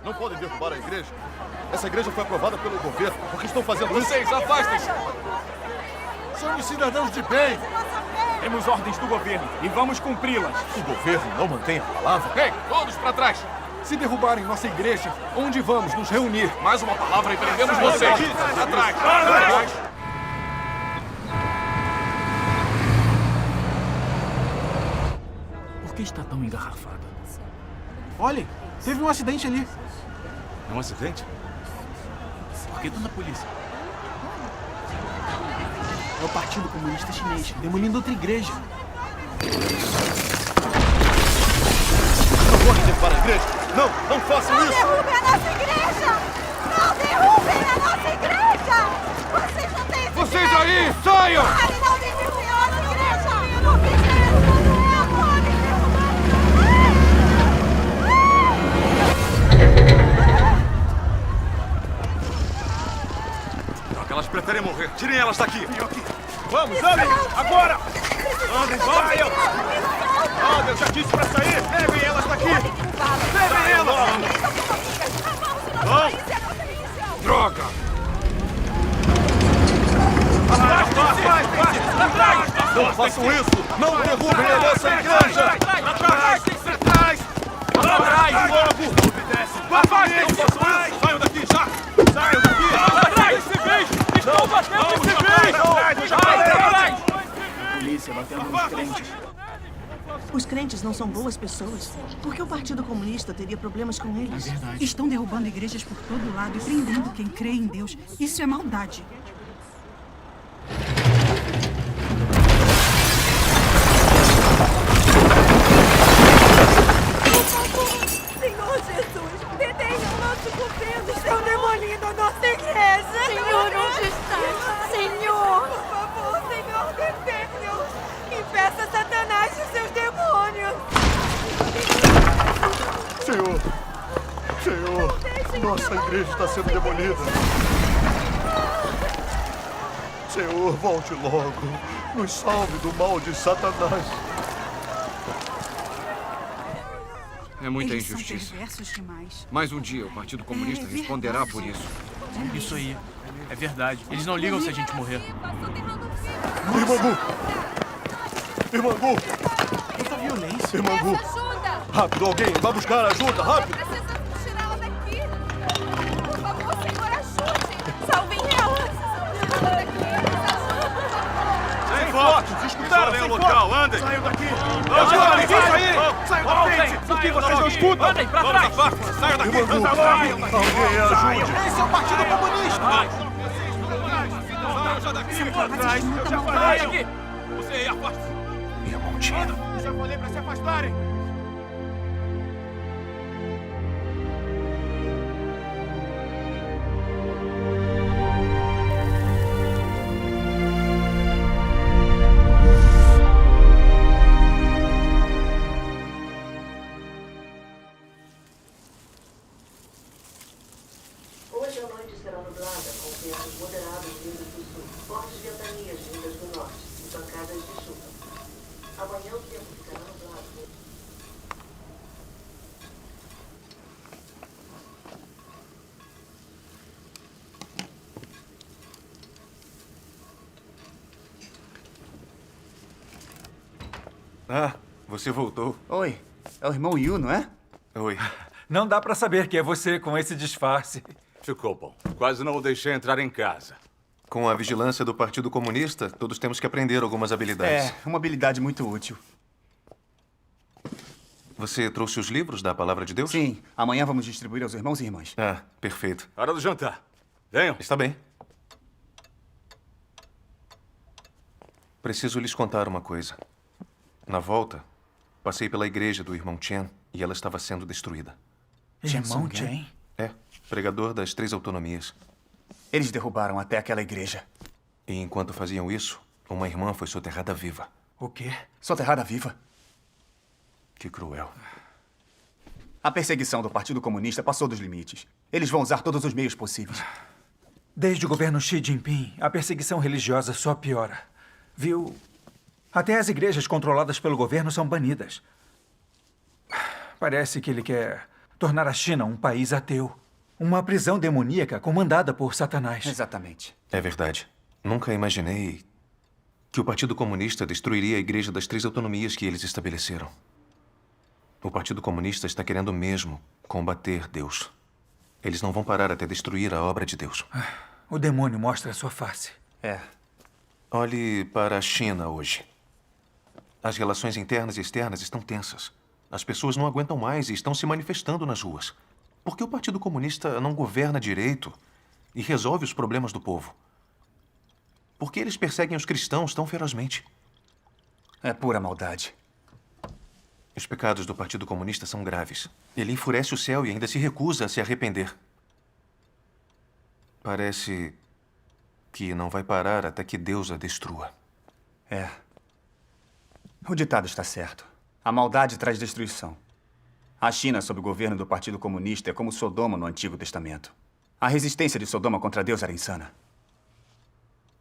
Não podem derrubar a igreja. Essa igreja foi aprovada pelo governo. Por que estão fazendo isso? Vocês, afastem-se! Somos cidadãos de bem. Temos ordens do governo e vamos cumpri-las. O governo não mantém a palavra. Ei, todos para trás! Se derrubarem nossa igreja, onde vamos nos reunir? Mais uma palavra e prendemos vocês! Atrás! Atrás! Por que está tão engarrafada? Olhem, teve um acidente ali. É um acidente? Por que tanta polícia? É o Partido Comunista Chinês, demolindo outra igreja. Não podem derrubar a igreja. Não, não façam Não isso. derrubem a nossa igreja! Não derrubem a nossa igreja! Vocês não têm esse Vocês direito! aí, saiam! Ele não me derrubem a nossa igreja! Eu não fiz isso! Não podem derrubar! Droga, elas preferem morrer. Tirem elas daqui! Vamos, andem. Agora. Andem, saiam! Anda, eu já disse pra sair. Levem elas daqui! Levem elas! Vão! Droga! Não façam isso. Não derrubem a nossa igreja. Atrás! Atrás! Atrás! Logo! Afastem! Não façam isso! Saiam daqui já! Saiam daqui! Atrás! Civis! Estão batendo em civis! Atrás! Polícia batendo nos crentes. Os crentes não são boas pessoas. Por que o Partido Comunista teria problemas com eles? É verdade. Estão derrubando igrejas por todo lado e prendendo quem crê em Deus. Isso é maldade. Senhor Jesus, detenham o nosso governo! Estão demolindo a nossa igreja! Senhor, onde está? Senhor! Por favor, Senhor, detenham! Impeça Satanás e seus demônios! Senhor. Senhor. Nossa igreja está sendo demolida. Senhor, volte logo. Nos salve do mal de Satanás. É muita Eles injustiça. são perversos demais. Mais um dia o Partido Comunista É responderá verdade. por isso. Isso aí. É verdade. Eles não ligam se a gente morrer. Irmã Gu. Irmã Gu. Quanta violência. Irmã Gu. Ajuda! Rápido, alguém. Vá buscar ajuda. Rápido. Precisamos tirá-la daqui! Por favor, Senhor, ajude! Salvem ela! Sem fotos! Escutaram o local, andem! Saiam daqui. Ajuda, Isso aí. Saiam da frente! Por que vocês não escutam? Andem pra trás! Saiam daqui! Irmã Gu. Alguém ajude. Esse é o Partido Comunista. Saiam daqui! Capazes de muita maldade. Sai daqui! Você aí, afaste-se! Irmão Tino. Eu já falei pra se afastarem! Hoje a noite será nublada, com ventos moderados vindos do sul, fortes ventanias vindas do norte e pancadas de chuva. Amanhã o tempo ficará nublado. Ah, você voltou. Oi, é o irmão Yu, não é? Oi. Não dá pra saber que é você com esse disfarce. Ficou bom. Quase não o deixei entrar em casa. Com a vigilância do Partido Comunista, todos temos que aprender algumas habilidades. É, uma habilidade muito útil. Você trouxe os livros da Palavra de Deus? Sim, amanhã vamos distribuir aos irmãos e irmãs. Ah, perfeito. Hora do jantar. Venham. Está bem. Preciso lhes contar uma coisa. Na volta, passei pela igreja do irmão Chen e ela estava sendo destruída. Irmão Chen? É, pregador das 3 autonomias. Eles derrubaram até aquela igreja. E enquanto faziam isso, uma irmã foi soterrada viva. O quê? Soterrada viva. Que cruel. A perseguição do Partido Comunista passou dos limites. Eles vão usar todos os meios possíveis. Desde o governo Xi Jinping, a perseguição religiosa só piora. Viu? Até as igrejas controladas pelo governo são banidas. Parece que ele quer tornar a China um país ateu. Uma prisão demoníaca comandada por Satanás. Exatamente. É verdade. Nunca imaginei que o Partido Comunista destruiria a Igreja das 3 autonomias que eles estabeleceram. O Partido Comunista está querendo mesmo combater Deus. Eles não vão parar até destruir a obra de Deus. O demônio mostra a sua face. É. Olhe para a China hoje. As relações internas e externas estão tensas. As pessoas não aguentam mais e estão se manifestando nas ruas. Por que o Partido Comunista não governa direito e resolve os problemas do povo? Por que eles perseguem os cristãos tão ferozmente? É pura maldade. Os pecados do Partido Comunista são graves. Ele enfurece o céu e ainda se recusa a se arrepender. Parece que não vai parar até que Deus a destrua. É. O ditado está certo. A maldade traz destruição. A China, sob o governo do Partido Comunista, é como Sodoma no Antigo Testamento. A resistência de Sodoma contra Deus era insana.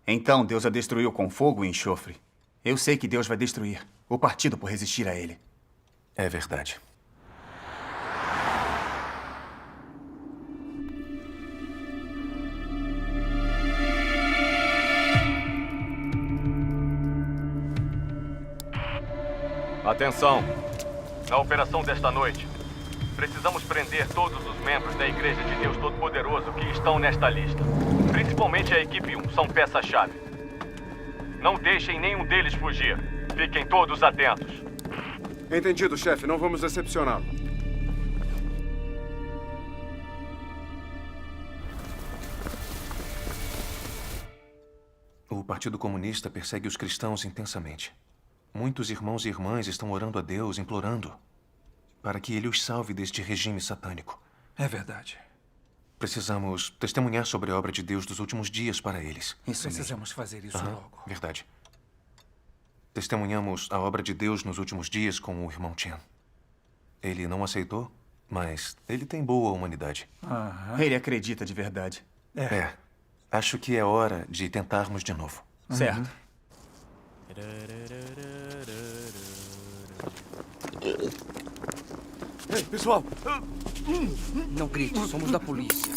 Então Deus a destruiu com fogo e enxofre. Eu sei que Deus vai destruir o partido por resistir a ele. É verdade. Atenção! Na operação desta noite, precisamos prender todos os membros da Igreja de Deus Todo-Poderoso que estão nesta lista. Principalmente a equipe 1, são peça-chave. Não deixem nenhum deles fugir. Fiquem todos atentos. Entendido, chefe. Não vamos decepcioná-lo. O Partido Comunista persegue os cristãos intensamente. Muitos irmãos e irmãs estão orando a Deus, implorando para que Ele os salve deste regime satânico. É verdade. Precisamos testemunhar sobre a obra de Deus dos últimos dias para eles. Precisamos fazer isso logo. Verdade. Testemunhamos a obra de Deus nos últimos dias com o irmão Chen. Ele não aceitou, mas ele tem boa humanidade. Ele acredita de verdade. É. Acho que é hora de tentarmos de novo. Certo. Ei, pessoal! Não grite, somos da polícia.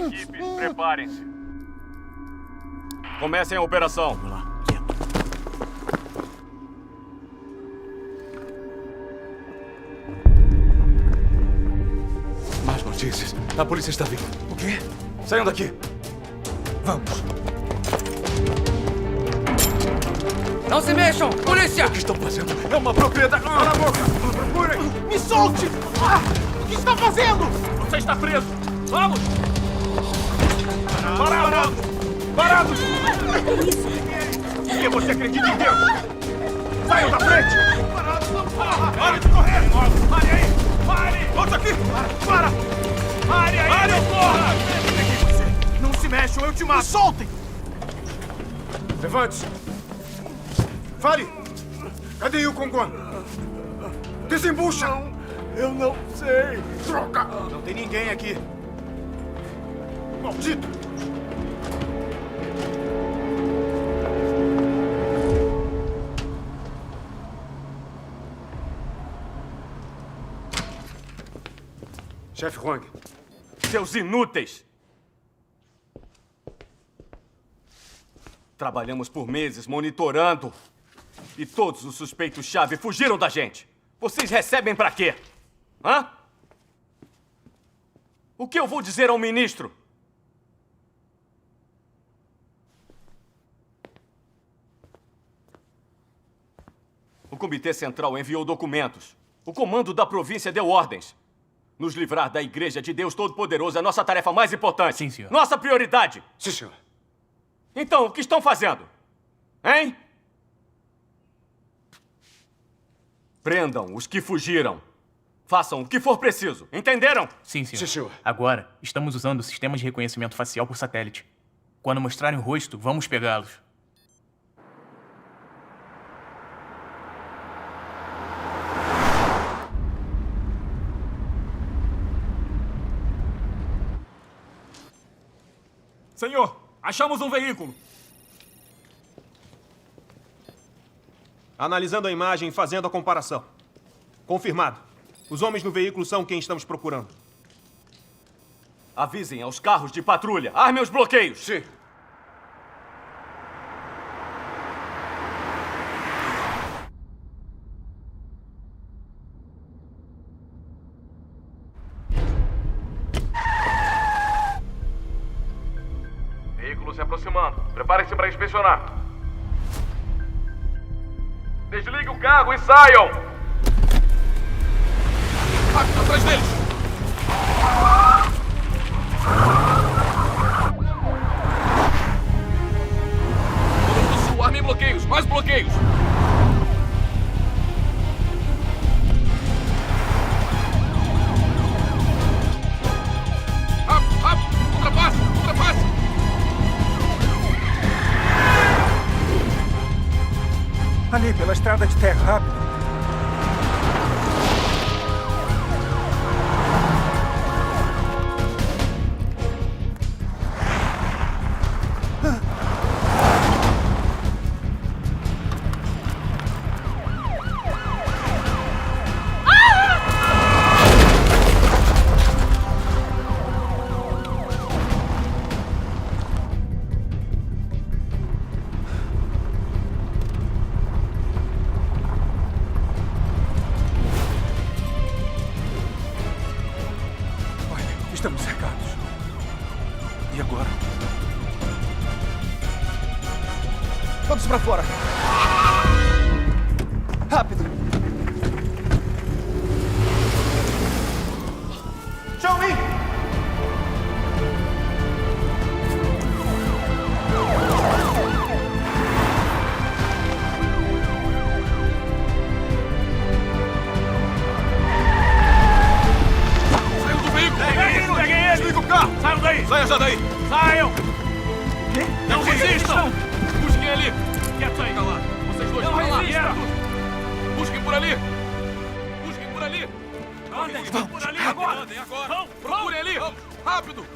Equipes, preparem-se. Comecem a operação. Vamos lá, quieto. Más notícias. A polícia está vindo. O quê? Saiam daqui. Vamos. Não se mexam! Polícia! O que estão fazendo? É uma propriedade. Cala a boca! Procurem! Me solte! O que está fazendo? Você está preso! Vamos! Parado! Parado! Por que você acredita em Deus? Saiam da frente! Pare de correr! Pare aí! Pare! Volte aqui! Para! Pare aí! Pare ou corra! Não se mexam, eu te mato! Me soltem! Levante-se! Fale! Cadê o Kongon? Desembucha! Eu não sei. Droga! Não tem ninguém aqui. Maldito! Chefe Huang. Seus inúteis! Trabalhamos por meses monitorando e todos os suspeitos-chave fugiram da gente. Vocês recebem pra quê? Hã? O que eu vou dizer ao ministro? O Comitê Central enviou documentos. O comando da província deu ordens. Nos livrar da Igreja de Deus Todo-Poderoso é a nossa tarefa mais importante. Sim, senhor. Nossa prioridade. Sim, senhor. Então, o que estão fazendo? Hein? Prendam os que fugiram. Façam o que for preciso. Entenderam? Sim, senhor. Sim, senhor. Agora, estamos usando o sistema de reconhecimento facial por satélite. Quando mostrarem o rosto, vamos pegá-los. Senhor, achamos um veículo. Analisando a imagem e fazendo a comparação. Confirmado. Os homens no veículo são quem estamos procurando. Avisem aos carros de patrulha. Armem os bloqueios. Sim. Veículo se aproximando. Preparem-se para inspecionar. Desligue o carro e saiam! Rápido, atrás deles! Todo do sul, armem bloqueios! Mais bloqueios! Rápido, rápido! Ultrapasse! Ultrapasse! Ali, pela estrada de terra, rápido. Estamos cercados. E agora? Todos pra fora. Rápido. Show me! Saiam daí! Saia já daí! Saiam! Não resistam! Busquem ali! Quietos aí! Calma. Vocês dois, Não para lá! resistam! Busquem por ali! Busquem por ali! Andem! Por ali! Agora! Andem agora! Vão! Procurem ali! Rápido!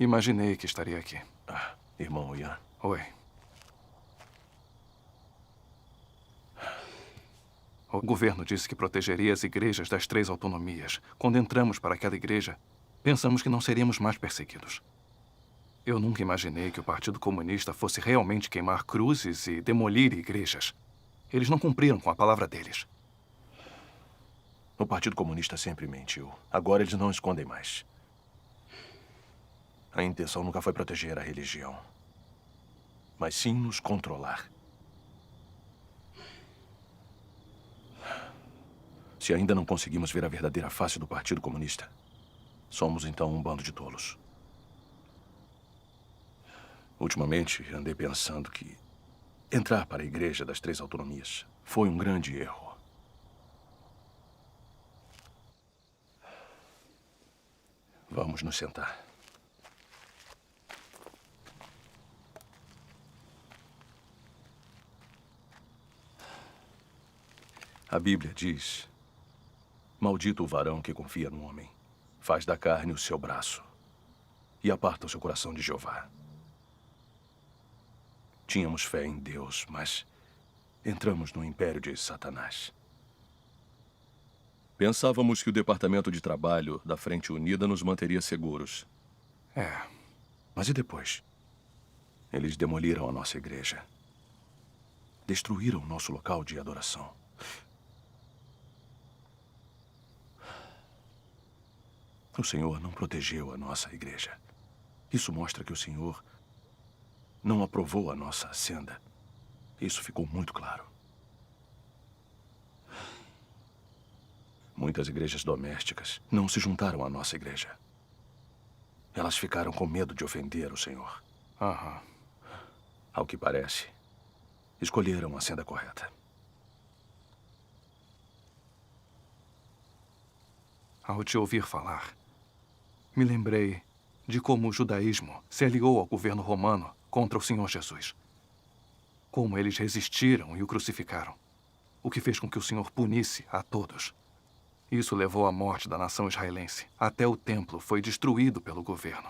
Imaginei que estaria aqui. Irmão Ian. Oi. O governo disse que protegeria as igrejas das 3 autonomias. Quando entramos para aquela igreja, pensamos que não seríamos mais perseguidos. Eu nunca imaginei que o Partido Comunista fosse realmente queimar cruzes e demolir igrejas. Eles não cumpriram com a palavra deles. O Partido Comunista sempre mentiu. Agora eles não escondem mais. A intenção nunca foi proteger a religião, mas sim nos controlar. Se ainda não conseguimos ver a verdadeira face do Partido Comunista, somos então um bando de tolos. Ultimamente, andei pensando que entrar para a Igreja das 3 Autonomias foi um grande erro. Vamos nos sentar. A Bíblia diz: maldito o varão que confia no homem, faz da carne o seu braço e aparta o seu coração de Jeová. Tínhamos fé em Deus, mas entramos no império de Satanás. Pensávamos que o Departamento de Trabalho da Frente Unida nos manteria seguros. Mas e depois? Eles demoliram a nossa igreja. Destruíram nosso local de adoração. O Senhor não protegeu a nossa igreja. Isso mostra que o Senhor não aprovou a nossa senda. Isso ficou muito claro. Muitas igrejas domésticas não se juntaram à nossa igreja. Elas ficaram com medo de ofender o Senhor. Aham. Ao que parece, escolheram a senda correta. Ao te ouvir falar, me lembrei de como o judaísmo se aliou ao governo romano contra o Senhor Jesus. Como eles resistiram e o crucificaram, o que fez com que o Senhor punisse a todos. Isso levou à morte da nação israelense. Até o templo foi destruído pelo governo.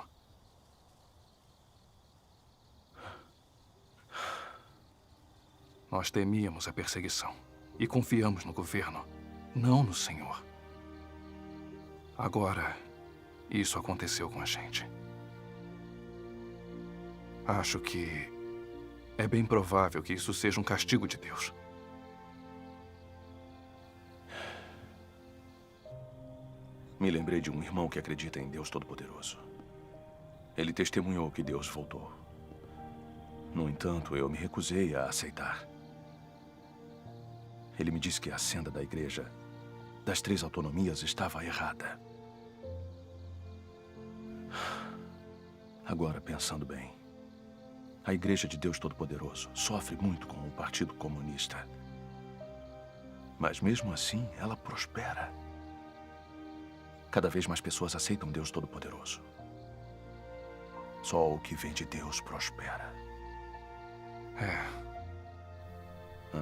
Nós temíamos a perseguição e confiamos no governo, não no Senhor. Agora, isso aconteceu com a gente. Acho que é bem provável que isso seja um castigo de Deus. Me lembrei de um irmão que acredita em Deus Todo-Poderoso. Ele testemunhou que Deus voltou. No entanto, eu me recusei a aceitar. Ele me disse que a senda da igreja das 3 autonomias estava errada. Agora, pensando bem, a Igreja de Deus Todo-Poderoso sofre muito com o Partido Comunista. Mas mesmo assim, ela prospera. Cada vez mais pessoas aceitam Deus Todo-Poderoso. Só o que vem de Deus prospera.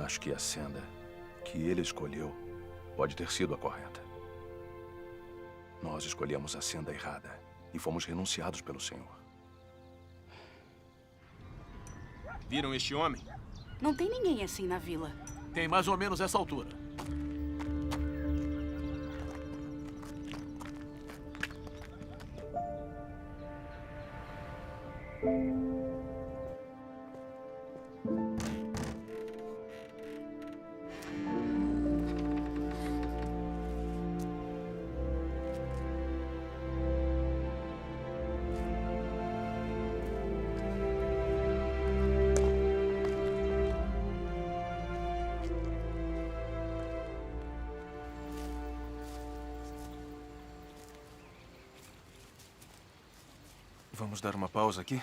Acho que a senda que ele escolheu pode ter sido a correta. Nós escolhemos a senda errada e fomos renunciados pelo Senhor. Viram este homem? Não tem ninguém assim na vila. Tem mais ou menos essa altura. Vamos dar uma pausa aqui?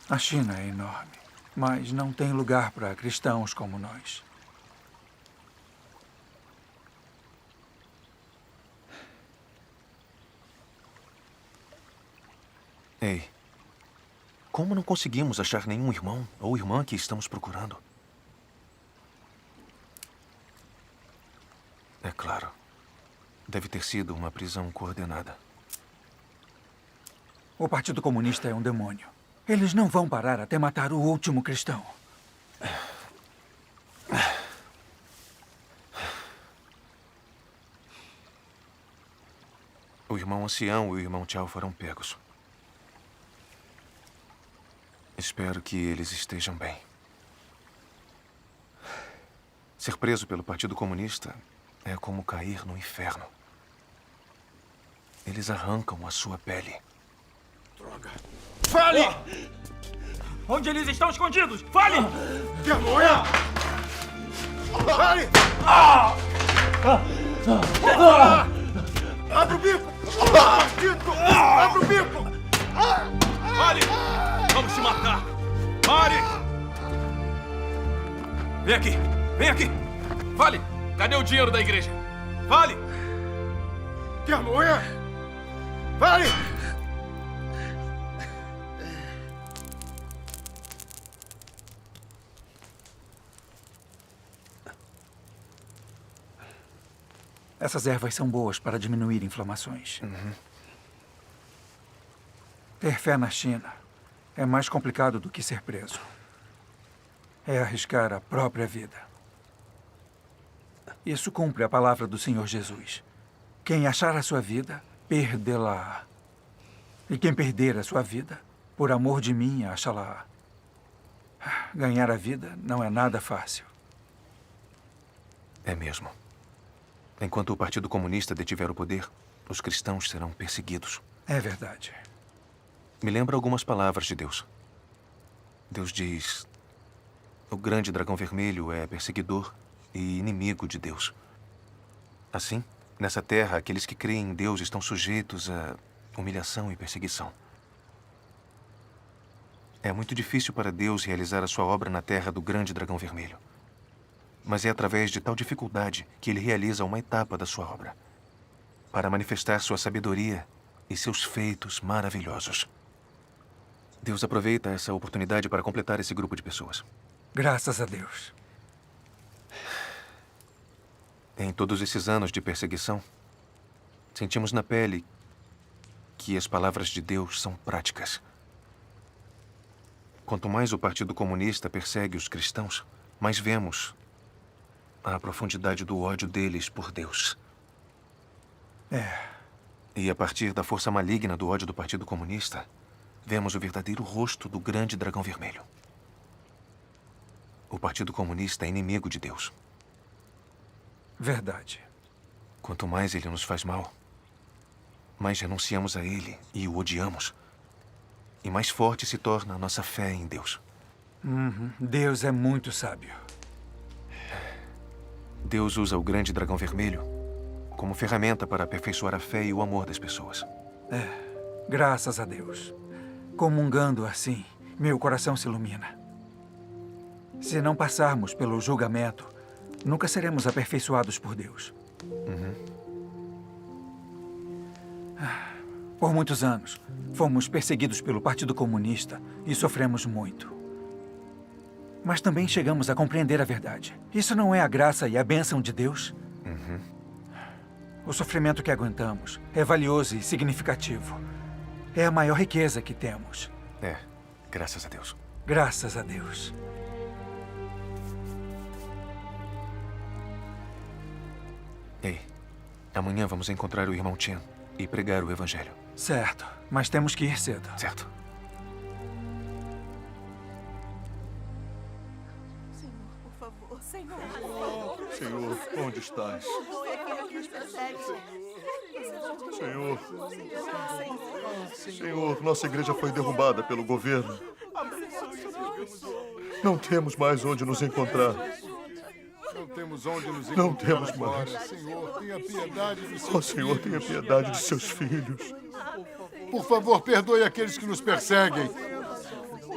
A China é enorme, mas não tem lugar para cristãos como nós. Ei, como não conseguimos achar nenhum irmão ou irmã que estamos procurando? É claro. Deve ter sido uma prisão coordenada. O Partido Comunista é um demônio. Eles não vão parar até matar o último cristão. O irmão ancião e o irmão Chao foram pegos. Espero que eles estejam bem. Ser preso pelo Partido Comunista é como cair no inferno. Eles arrancam a sua pele. Droga. Fale! Onde eles estão escondidos? Fale! Demônio! Fale! Abre o bico! Maldito! Abre o bico! Fale! Vamos se matar! Pare! Vem aqui! Vem aqui! Fale! Cadê o dinheiro da igreja? Fale! Demônio! Fale! Essas ervas são boas para diminuir inflamações. Ter fé na China é mais complicado do que ser preso. É arriscar a própria vida. Isso cumpre a palavra do Senhor Jesus. Quem achar a sua vida, perdê-la. E quem perder a sua vida, por amor de mim, achá-la. Ganhar a vida não é nada fácil. É mesmo. Enquanto o Partido Comunista detiver o poder, os cristãos serão perseguidos. É verdade. Me lembra algumas palavras de Deus. Deus diz: o grande dragão vermelho é perseguidor e inimigo de Deus. Assim, nessa terra, aqueles que creem em Deus estão sujeitos a humilhação e perseguição. É muito difícil para Deus realizar a sua obra na terra do grande dragão vermelho. Mas é através de tal dificuldade que ele realiza uma etapa da sua obra, para manifestar sua sabedoria e seus feitos maravilhosos. Deus aproveita essa oportunidade para completar esse grupo de pessoas. Graças a Deus. Em todos esses anos de perseguição, sentimos na pele que as palavras de Deus são práticas. Quanto mais o Partido Comunista persegue os cristãos, mais vemos a profundidade do ódio deles por Deus. E a partir da força maligna do ódio do Partido Comunista, vemos o verdadeiro rosto do grande dragão vermelho. O Partido Comunista é inimigo de Deus. Verdade. Quanto mais ele nos faz mal, mais renunciamos a ele e o odiamos. E mais forte se torna a nossa fé em Deus. Deus é muito sábio. Deus usa o grande dragão vermelho como ferramenta para aperfeiçoar a fé e o amor das pessoas. Graças a Deus. Comungando assim, meu coração se ilumina. Se não passarmos pelo julgamento, nunca seremos aperfeiçoados por Deus. Por muitos anos, fomos perseguidos pelo Partido Comunista e sofremos muito. Mas também chegamos a compreender a verdade. Isso não é a graça e a bênção de Deus? O sofrimento que aguentamos é valioso e significativo. É a maior riqueza que temos. Graças a Deus. Graças a Deus. Ei, amanhã vamos encontrar o irmão Chen e pregar o evangelho. Certo, mas temos que ir cedo. Certo. Senhor, onde estás? Senhor, nossa igreja foi derrubada pelo governo. Não temos mais onde nos encontrar. Não temos onde nos encontrar. Não temos agora. mais. Senhor, tenha piedade de seus Ó Senhor, tenha piedade de seus filhos. Por favor, perdoe aqueles que nos perseguem.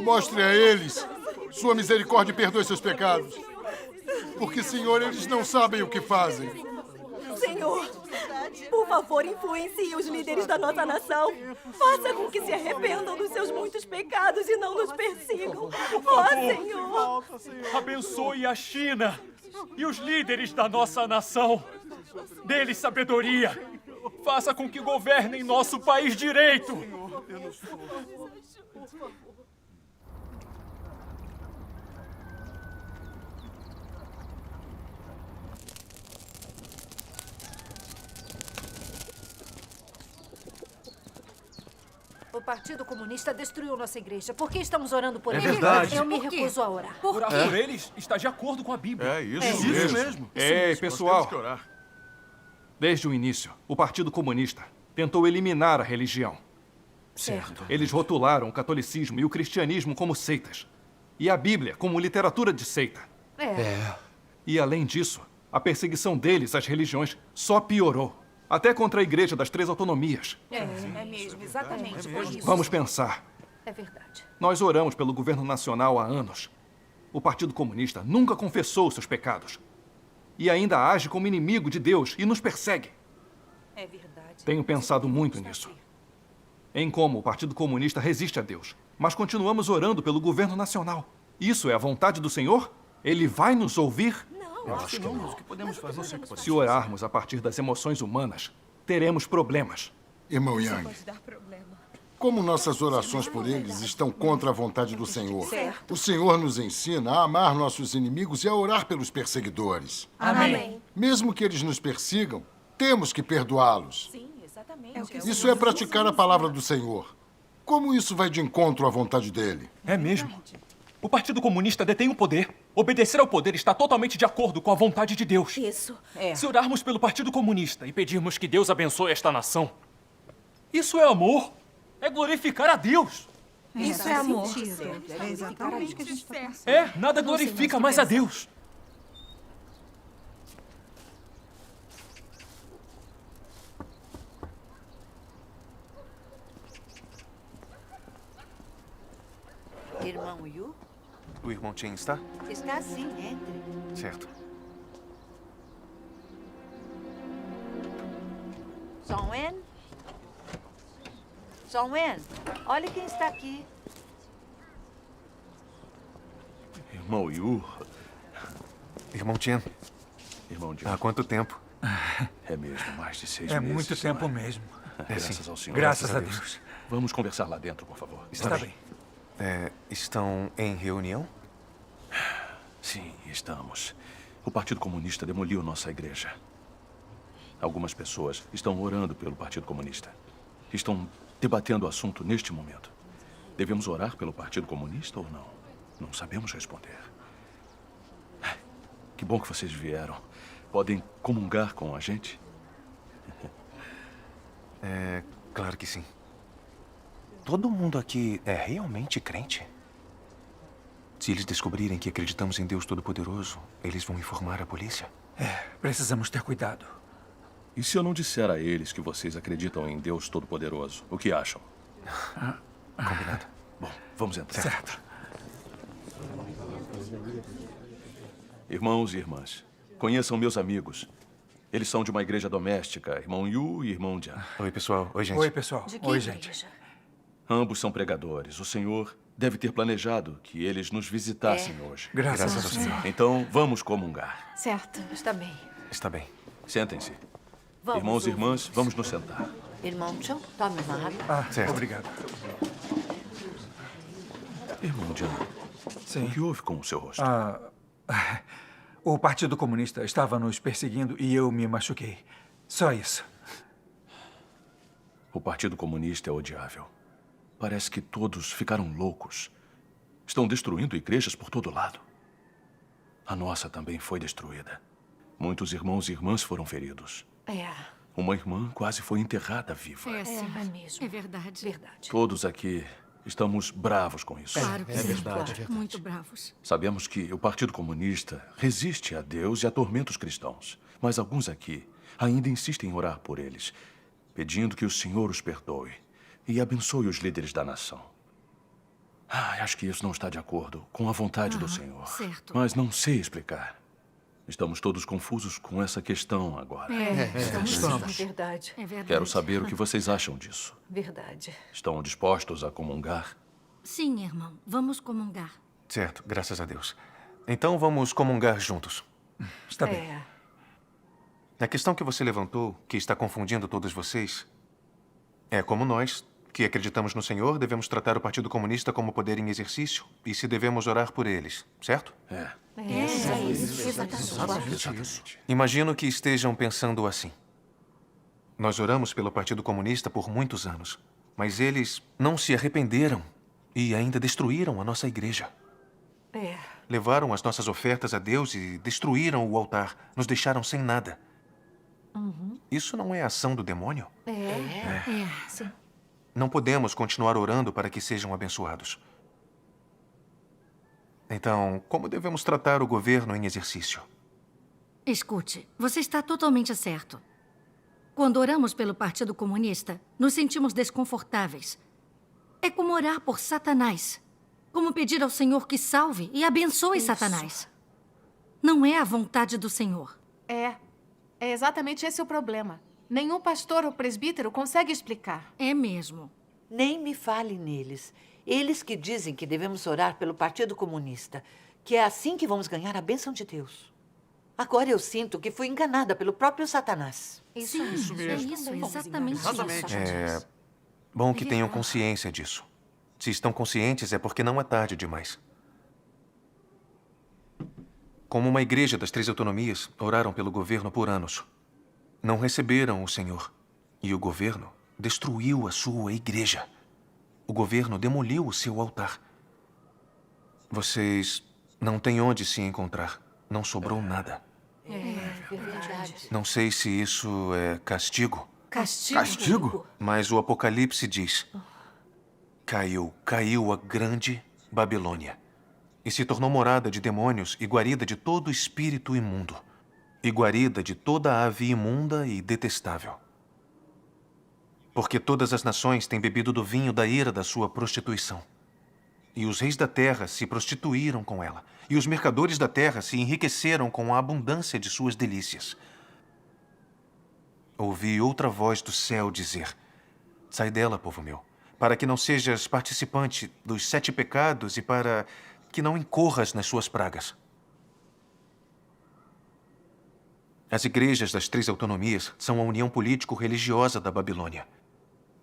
Mostre a eles sua misericórdia e perdoe seus pecados. Porque, Senhor, eles não sabem o que fazem. Senhor, por favor, influencie os líderes da nossa nação. Faça com que se arrependam dos seus muitos pecados e não nos persigam. Ó, Senhor. Abençoe a China e os líderes da nossa nação. Dê-lhes sabedoria. Faça com que governem nosso país direito. O Partido Comunista destruiu nossa igreja. Por que estamos orando por É eles? verdade. Eu me recuso a orar. Orar por eles está de acordo com a Bíblia. Isso mesmo. Ei, pessoal. Desde o início, o Partido Comunista tentou eliminar a religião. Certo. Eles rotularam o catolicismo e o cristianismo como seitas. E a Bíblia como literatura de seita. E além disso, a perseguição deles às religiões só piorou. Até contra a Igreja das Três Autonomias. É mesmo, exatamente por isso. Vamos pensar. É verdade. Nós oramos pelo governo nacional há anos. O Partido Comunista nunca confessou seus pecados. E ainda age como inimigo de Deus e nos persegue. É verdade. Tenho pensado muito nisso. Em como o Partido Comunista resiste a Deus. Mas continuamos orando pelo governo nacional. Isso é a vontade do Senhor? Ele vai nos ouvir? Eu acho que não. O que podemos fazer? Se orarmos a partir das emoções humanas, teremos problemas. Irmão Yang, como nossas orações por eles estão contra a vontade do Senhor, Certo. o Senhor nos ensina a amar nossos inimigos e a orar pelos perseguidores. Amém. Mesmo que eles nos persigam, temos que perdoá-los. Sim, exatamente. Isso é praticar a palavra do Senhor. Como isso vai de encontro à vontade dele? É mesmo. O Partido Comunista detém o poder. Obedecer ao poder está totalmente de acordo com a vontade de Deus. Isso. Se orarmos pelo Partido Comunista e pedirmos que Deus abençoe esta nação, isso é amor. É glorificar a Deus. Isso é amor. É exatamente o que a gente está. Nada glorifica mais a Deus. Irmão Yu? O irmão Chen está? Está sim, entre. Certo. Song Wen? Song Wen, olha quem está aqui. Irmão Yu. Irmão Chen. Irmão Chen. Há quanto tempo? É mesmo, mais de 6 É meses. muito tempo mesmo. Graças ao Senhor. Graças a Deus. Vamos conversar lá dentro, por favor. Está bem. Estão em reunião? Sim, estamos. O Partido Comunista demoliu nossa igreja. Algumas pessoas estão orando pelo Partido Comunista. Estão debatendo o assunto neste momento. Devemos orar pelo Partido Comunista ou não? Não sabemos responder. Que bom que vocês vieram. Podem comungar com a gente? Claro que sim. Todo mundo aqui é realmente crente? Se eles descobrirem que acreditamos em Deus Todo-Poderoso, eles vão informar a polícia? Precisamos ter cuidado. E se eu não disser a eles que vocês acreditam em Deus Todo-Poderoso, o que acham? Combinado. Bom, vamos entrar. Certo. Irmãos e irmãs, conheçam meus amigos. Eles são de uma igreja doméstica, irmão Yu e irmão Jian. Oi, pessoal. Oi, gente. Oi, pessoal. De que Oi, igreja? gente. Ambos são pregadores. O Senhor deve ter planejado que eles nos visitassem hoje. Graças ao Senhor. Então, vamos comungar. Certo. Está bem. Está bem. Sentem-se. Vamos, Irmãos e irmãs, vamos nos sentar. Irmão Chão, tome uma água. Certo. Obrigado. Irmão Jian, Sim. o que houve com o seu rosto? O Partido Comunista estava nos perseguindo e eu me machuquei. Só isso. O Partido Comunista é odiável. Parece que todos ficaram loucos. Estão destruindo igrejas por todo lado. A nossa também foi destruída. Muitos irmãos e irmãs foram feridos. Uma irmã quase foi enterrada viva. É assim. É mesmo. É verdade. Verdade. Todos aqui estamos bravos com isso. Claro que sim. verdade, Claro. Muito bravos. Sabemos que o Partido Comunista resiste a Deus e atormenta os cristãos. Mas alguns aqui ainda insistem em orar por eles, pedindo que o Senhor os perdoe e abençoe os líderes da nação. Acho que isso não está de acordo com a vontade do Senhor. Certo. Mas não sei explicar. Estamos todos confusos com essa questão agora. Estamos. Verdade. É verdade. Quero saber o que vocês acham disso. Verdade. Estão dispostos a comungar? Sim, irmão. Vamos comungar. Certo, graças a Deus. Então vamos comungar juntos. Está bem. A questão que você levantou, que está confundindo todos vocês, é como nós, que acreditamos no Senhor, devemos tratar o Partido Comunista como poder em exercício e se devemos orar por eles, certo? Exatamente. Imagino que estejam pensando assim. Nós oramos pelo Partido Comunista por muitos anos, mas eles não se arrependeram e ainda destruíram a nossa igreja. Levaram as nossas ofertas a Deus e destruíram o altar, nos deixaram sem nada. Isso não é ação do demônio? Sim. Não podemos continuar orando para que sejam abençoados. Então, como devemos tratar o governo em exercício? Escute, você está totalmente certo. Quando oramos pelo Partido Comunista, nos sentimos desconfortáveis. É como orar por Satanás. Como pedir ao Senhor que salve e abençoe Satanás. Não é a vontade do Senhor. É exatamente esse o problema. Nenhum pastor ou presbítero consegue explicar. É mesmo. Nem me fale neles. Eles que dizem que devemos orar pelo Partido Comunista, que é assim que vamos ganhar a bênção de Deus. Agora eu sinto que fui enganada pelo próprio Satanás. Sim, é isso, exatamente isso. É bom que tenham consciência disso. Se estão conscientes, é porque não é tarde demais. Como uma igreja das 3 autonomias, oraram pelo governo por anos. Não receberam o Senhor. E o governo destruiu a sua igreja. O governo demoliu o seu altar. Vocês não têm onde se encontrar. Não sobrou nada. É verdade. Não sei se isso é castigo. Castigo? Mas o Apocalipse diz: caiu a grande Babilônia e se tornou morada de demônios e guarida de todo espírito imundo e guarida de toda ave imunda e detestável. Porque todas as nações têm bebido do vinho da ira da sua prostituição. E os reis da terra se prostituíram com ela, e os mercadores da terra se enriqueceram com a abundância de suas delícias. Ouvi outra voz do céu dizer: sai dela, povo meu, para que não sejas participante dos 7 pecados e para que não incorras nas suas pragas. As igrejas das 3 autonomias são a união político-religiosa da Babilônia.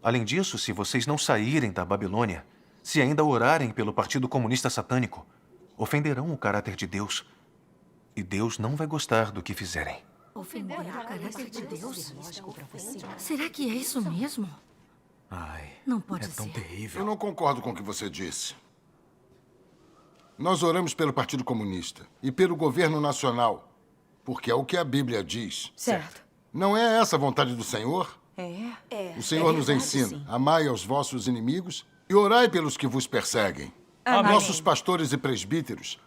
Além disso, se vocês não saírem da Babilônia, se ainda orarem pelo Partido Comunista Satânico, ofenderão o caráter de Deus. E Deus não vai gostar do que fizerem. Ofender o caráter de Deus? Será que é isso mesmo? Ai, Não pode é tão ser. terrível. Eu não concordo com o que você disse. Nós oramos pelo Partido Comunista e pelo governo nacional, porque é o que a Bíblia diz. Certo. Não é essa a vontade do Senhor? É. O Senhor nos ensina: amai aos vossos inimigos e orai pelos que vos perseguem. Amém. Nossos pastores e presbíteros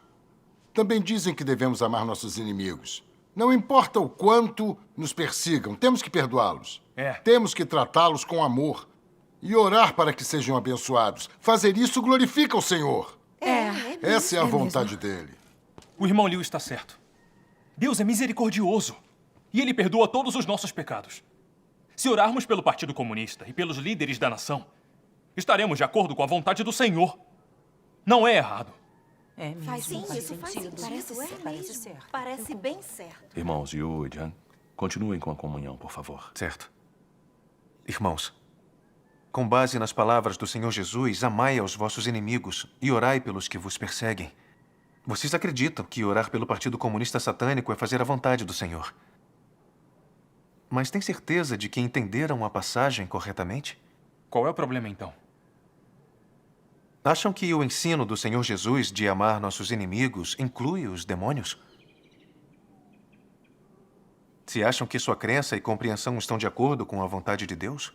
também dizem que devemos amar nossos inimigos. Não importa o quanto nos persigam, temos que perdoá-los. Temos que tratá-los com amor e orar para que sejam abençoados. Fazer isso glorifica o Senhor. Essa é a vontade dele. O irmão Liu está certo. Deus é misericordioso e ele perdoa todos os nossos pecados. Se orarmos pelo Partido Comunista e pelos líderes da nação, estaremos de acordo com a vontade do Senhor. Não é errado. Sim, isso faz sentido. Parece certo. Parece bem certo. Irmãos Yu e Jian, continuem com a comunhão, por favor. Certo. Irmãos, com base nas palavras do Senhor Jesus, amai aos vossos inimigos e orai pelos que vos perseguem. Vocês acreditam que orar pelo Partido Comunista Satânico é fazer a vontade do Senhor. Mas têm certeza de que entenderam a passagem corretamente? Qual é o problema, então? Acham que o ensino do Senhor Jesus de amar nossos inimigos inclui os demônios? Se acham que sua crença e compreensão estão de acordo com a vontade de Deus,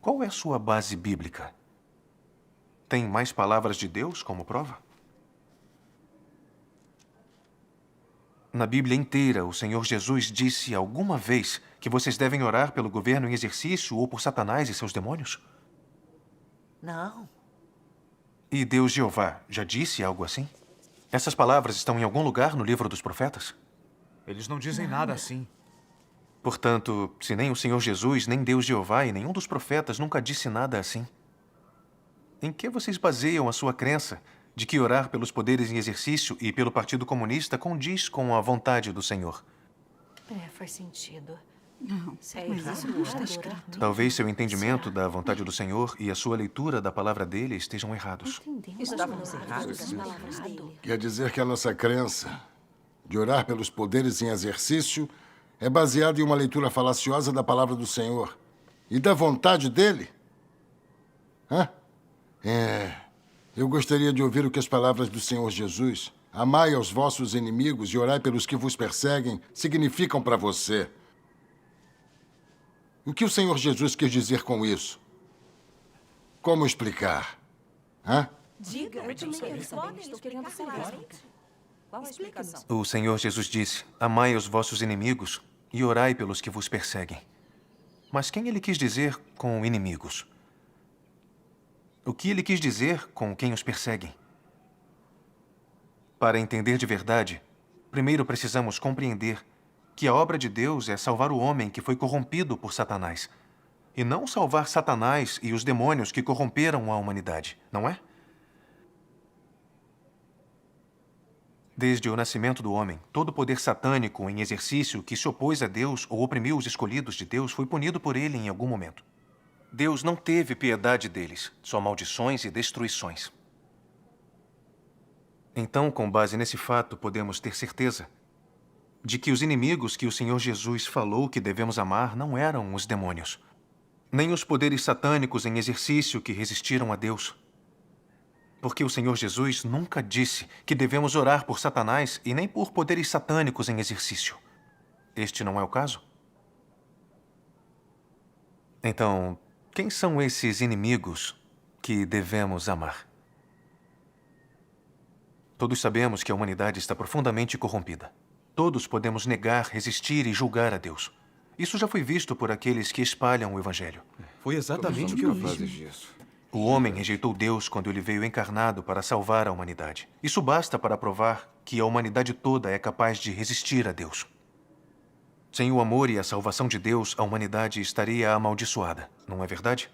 qual é sua base bíblica? Tem mais palavras de Deus como prova? Na Bíblia inteira, o Senhor Jesus disse alguma vez que vocês devem orar pelo governo em exercício ou por Satanás e seus demônios? Não. E Deus Jeová já disse algo assim? Essas palavras estão em algum lugar no livro dos profetas? Eles não dizem nada assim. Portanto, se nem o Senhor Jesus, nem Deus Jeová e nenhum dos profetas nunca disse nada assim, em que vocês baseiam a sua crença de que orar pelos poderes em exercício e pelo Partido Comunista condiz com a vontade do Senhor? Faz sentido. Não, Mas isso não está escrito. Talvez seu entendimento da vontade do Senhor e a sua leitura da palavra dele estejam errados. Estávamos errados. Quer dizer que a nossa crença de orar pelos poderes em exercício é baseada em uma leitura falaciosa da palavra do Senhor e da vontade dele? Eu gostaria de ouvir o que as palavras do Senhor Jesus, amai aos vossos inimigos e orai pelos que vos perseguem, significam para você. O que o Senhor Jesus quis dizer com isso? Como explicar? Diga, eu também quero saber. Estou querendo saber. Qual a explicação? O Senhor Jesus disse: amai os vossos inimigos e orai pelos que vos perseguem. Mas quem ele quis dizer com inimigos? O que ele quis dizer com quem os perseguem? Para entender de verdade, primeiro precisamos compreender que a obra de Deus é salvar o homem que foi corrompido por Satanás, e não salvar Satanás e os demônios que corromperam a humanidade, não é? Desde o nascimento do homem, todo poder satânico em exercício que se opôs a Deus ou oprimiu os escolhidos de Deus foi punido por ele em algum momento. Deus não teve piedade deles, só maldições e destruições. Então, com base nesse fato, podemos ter certeza de que os inimigos que o Senhor Jesus falou que devemos amar não eram os demônios, nem os poderes satânicos em exercício que resistiram a Deus. Porque o Senhor Jesus nunca disse que devemos orar por Satanás e nem por poderes satânicos em exercício. Este não é o caso? Então, quem são esses inimigos que devemos amar? Todos sabemos que a humanidade está profundamente corrompida. Todos podemos negar, resistir e julgar a Deus. Isso já foi visto por aqueles que espalham o Evangelho. Foi exatamente o que eu fiz. O homem rejeitou Deus quando ele veio encarnado para salvar a humanidade. Isso basta para provar que a humanidade toda é capaz de resistir a Deus. Sem o amor e a salvação de Deus, a humanidade estaria amaldiçoada. Não é verdade?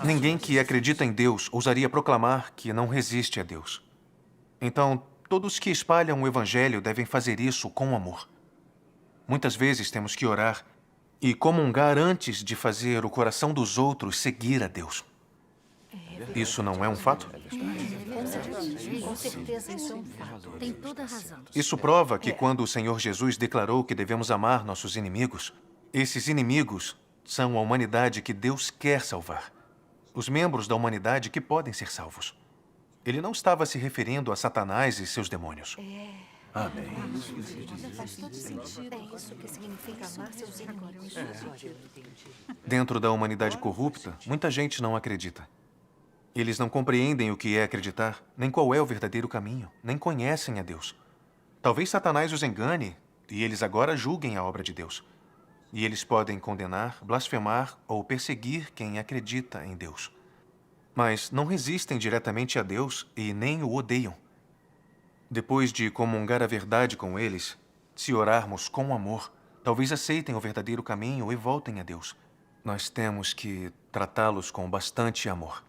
Ninguém que acredita em Deus ousaria proclamar que não resiste a Deus. Então, todos que espalham o Evangelho devem fazer isso com amor. Muitas vezes temos que orar e comungar antes de fazer o coração dos outros seguir a Deus. Isso não é um fato? Com certeza, isso é um fato. Tem toda a razão. Isso prova que quando o Senhor Jesus declarou que devemos amar nossos inimigos, esses inimigos são a humanidade que Deus quer salvar. Os membros da humanidade que podem ser salvos. Ele não estava se referindo a Satanás e seus demônios. Amém. Faz todo sentido. É isso que significa amar seus inimigos. Dentro da humanidade corrupta, muita gente não acredita. Eles não compreendem o que é acreditar, nem qual é o verdadeiro caminho, nem conhecem a Deus. Talvez Satanás os engane e eles agora julguem a obra de Deus. E eles podem condenar, blasfemar ou perseguir quem acredita em Deus. Mas não resistem diretamente a Deus e nem o odeiam. Depois de comungar a verdade com eles, se orarmos com amor, talvez aceitem o verdadeiro caminho e voltem a Deus. Nós temos que tratá-los com bastante amor.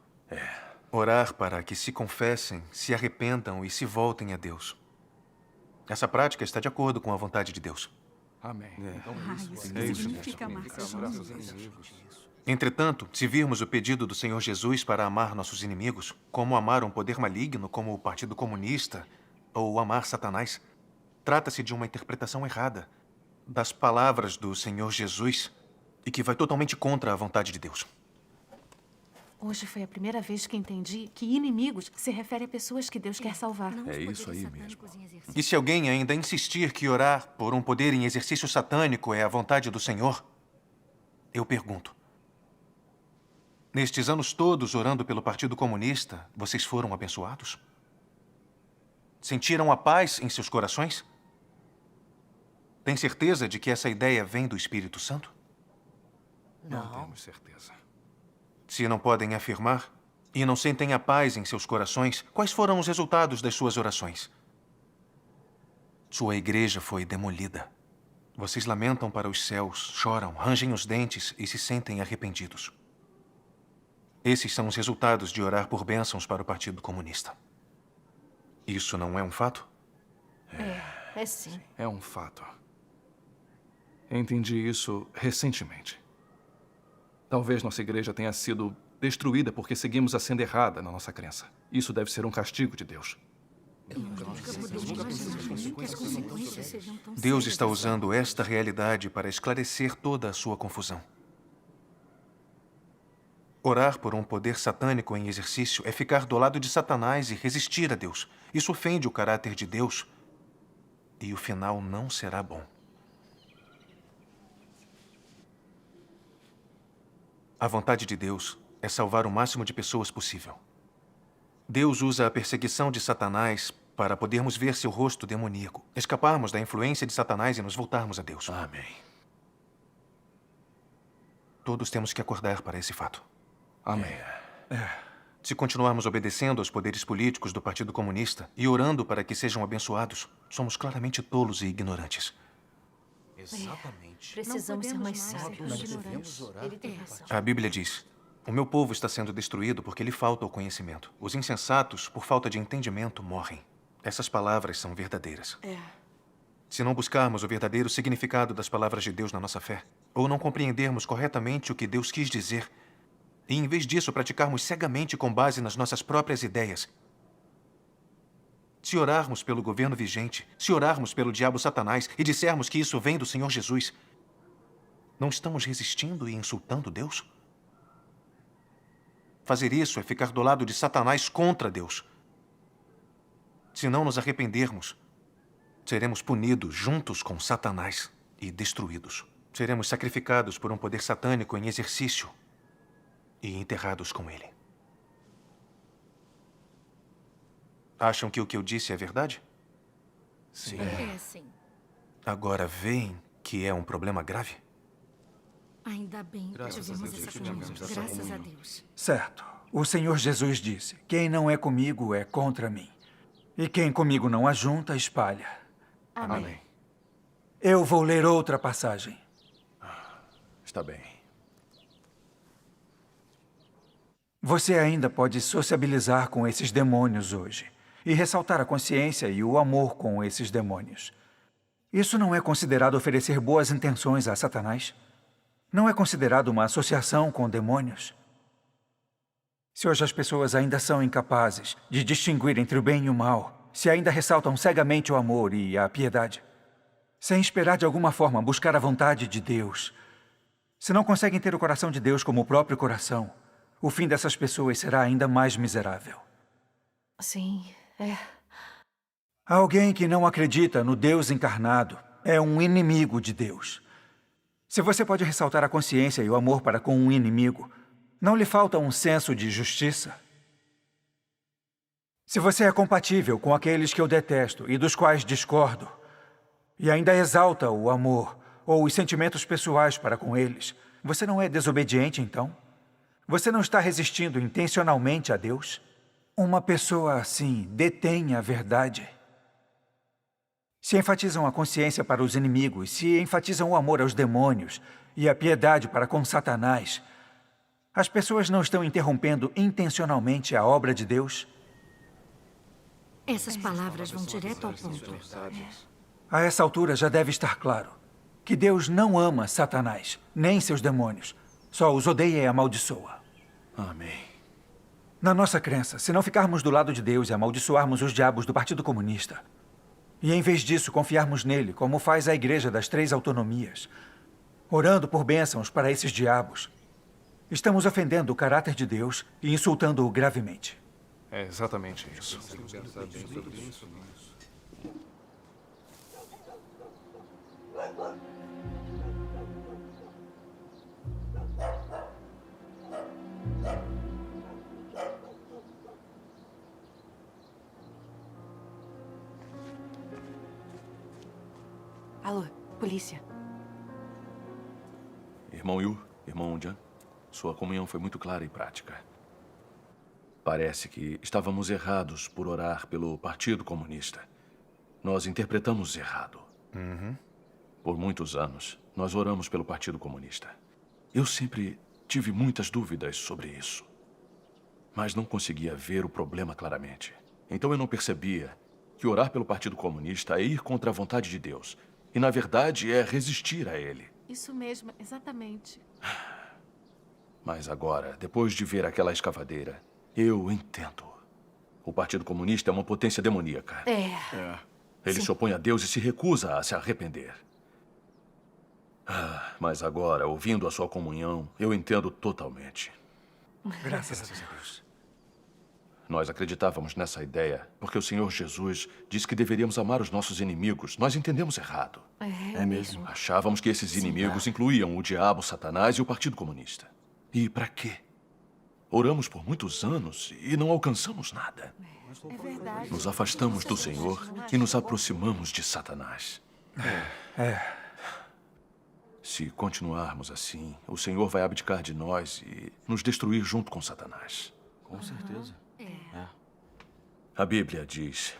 Orar para que se confessem, se arrependam e se voltem a Deus. Essa prática está de acordo com a vontade de Deus. Amém. Isso significa amar seus inimigos. Entretanto, se virmos o pedido do Senhor Jesus para amar nossos inimigos, como amar um poder maligno como o Partido Comunista ou amar Satanás, trata-se de uma interpretação errada das palavras do Senhor Jesus e que vai totalmente contra a vontade de Deus. Hoje foi a primeira vez que entendi que inimigos se refere a pessoas que Deus quer salvar. É isso aí mesmo. E se alguém ainda insistir que orar por um poder em exercício satânico é a vontade do Senhor, eu pergunto: nestes anos todos orando pelo Partido Comunista, vocês foram abençoados? Sentiram a paz em seus corações? Tem certeza de que essa ideia vem do Espírito Santo? Não temos certeza. Se não podem afirmar e não sentem a paz em seus corações, quais foram os resultados das suas orações? Sua igreja foi demolida. Vocês lamentam para os céus, choram, rangem os dentes e se sentem arrependidos. Esses são os resultados de orar por bênçãos para o Partido Comunista. Isso não é um fato? É sim. É um fato. Entendi isso recentemente. Talvez nossa igreja tenha sido destruída porque seguimos a senda errada na nossa crença. Isso deve ser um castigo de Deus. Deus está usando esta realidade para esclarecer toda a sua confusão. Orar por um poder satânico em exercício é ficar do lado de Satanás e resistir a Deus. Isso ofende o caráter de Deus e o final não será bom. A vontade de Deus é salvar o máximo de pessoas possível. Deus usa a perseguição de Satanás para podermos ver seu rosto demoníaco, escaparmos da influência de Satanás e nos voltarmos a Deus. Amém. Todos temos que acordar para esse fato. Amém. Se continuarmos obedecendo aos poderes políticos do Partido Comunista e orando para que sejam abençoados, somos claramente tolos e ignorantes. Exatamente. Precisamos ser mais sábios. Ele tem razão. A Bíblia diz: o meu povo está sendo destruído porque lhe falta o conhecimento. Os insensatos, por falta de entendimento, morrem. Essas palavras são verdadeiras. Se não buscarmos o verdadeiro significado das palavras de Deus na nossa fé, ou não compreendermos corretamente o que Deus quis dizer, e em vez disso praticarmos cegamente com base nas nossas próprias ideias, se orarmos pelo governo vigente, se orarmos pelo diabo Satanás e dissermos que isso vem do Senhor Jesus, não estamos resistindo e insultando Deus? Fazer isso é ficar do lado de Satanás contra Deus. Se não nos arrependermos, seremos punidos juntos com Satanás e destruídos. Seremos sacrificados por um poder satânico em exercício e enterrados com ele. Acham que o que eu disse é verdade? Sim. É, sim. Agora veem que é um problema grave? Ainda bem que tivemos essa comunhão. Graças a Deus. Certo. O Senhor Jesus disse: quem não é comigo é contra mim. E quem comigo não ajunta, espalha. Amém. Eu vou ler outra passagem. Está bem. Você ainda pode sociabilizar com esses demônios hoje e ressaltar a consciência e o amor com esses demônios. Isso não é considerado oferecer boas intenções a Satanás? Não é considerado uma associação com demônios? Se hoje as pessoas ainda são incapazes de distinguir entre o bem e o mal, se ainda ressaltam cegamente o amor e a piedade, sem esperar de alguma forma buscar a vontade de Deus, se não conseguem ter o coração de Deus como o próprio coração, o fim dessas pessoas será ainda mais miserável. Sim, é. Alguém que não acredita no Deus encarnado é um inimigo de Deus. Se você pode ressaltar a consciência e o amor para com um inimigo, não lhe falta um senso de justiça? Se você é compatível com aqueles que eu detesto e dos quais discordo, e ainda exalta o amor ou os sentimentos pessoais para com eles, você não é desobediente, então? Você não está resistindo intencionalmente a Deus? Uma pessoa assim detém a verdade. Se enfatizam a consciência para os inimigos, se enfatizam o amor aos demônios e a piedade para com Satanás, as pessoas não estão interrompendo intencionalmente a obra de Deus? Essas palavras vão direto ao ponto. A essa altura já deve estar claro que Deus não ama Satanás, nem seus demônios. Só os odeia e amaldiçoa. Amém. Na nossa crença, se não ficarmos do lado de Deus e amaldiçoarmos os diabos do Partido Comunista, e em vez disso confiarmos nele, como faz a Igreja das Três Autonomias, orando por bênçãos para esses diabos, estamos ofendendo o caráter de Deus e insultando-o gravemente. É exatamente isso. Alô, polícia. Irmão Yu, irmão Jan, sua comunhão foi muito clara e prática. Parece que estávamos errados por orar pelo Partido Comunista. Nós interpretamos errado. Por muitos anos, nós oramos pelo Partido Comunista. Eu sempre tive muitas dúvidas sobre isso. Mas não conseguia ver o problema claramente. Então eu não percebia que orar pelo Partido Comunista é ir contra a vontade de Deus. E, na verdade, é resistir a ele. Isso mesmo, exatamente. Mas agora, depois de ver aquela escavadeira, eu entendo. O Partido Comunista é uma potência demoníaca. Ele se opõe a Deus e se recusa a se arrepender. Mas agora, ouvindo a sua comunhão, eu entendo totalmente. Graças a Deus. Nós acreditávamos nessa ideia porque o Senhor Jesus disse que deveríamos amar os nossos inimigos. Nós entendemos errado. É mesmo. Achávamos que esses inimigos incluíam o diabo, Satanás e o Partido Comunista. E para quê? Oramos por muitos anos e não alcançamos nada. É verdade. Nos afastamos do Senhor e nos aproximamos de Satanás. Se continuarmos assim, o Senhor vai abdicar de nós e nos destruir junto com Satanás. Com certeza. A Bíblia diz: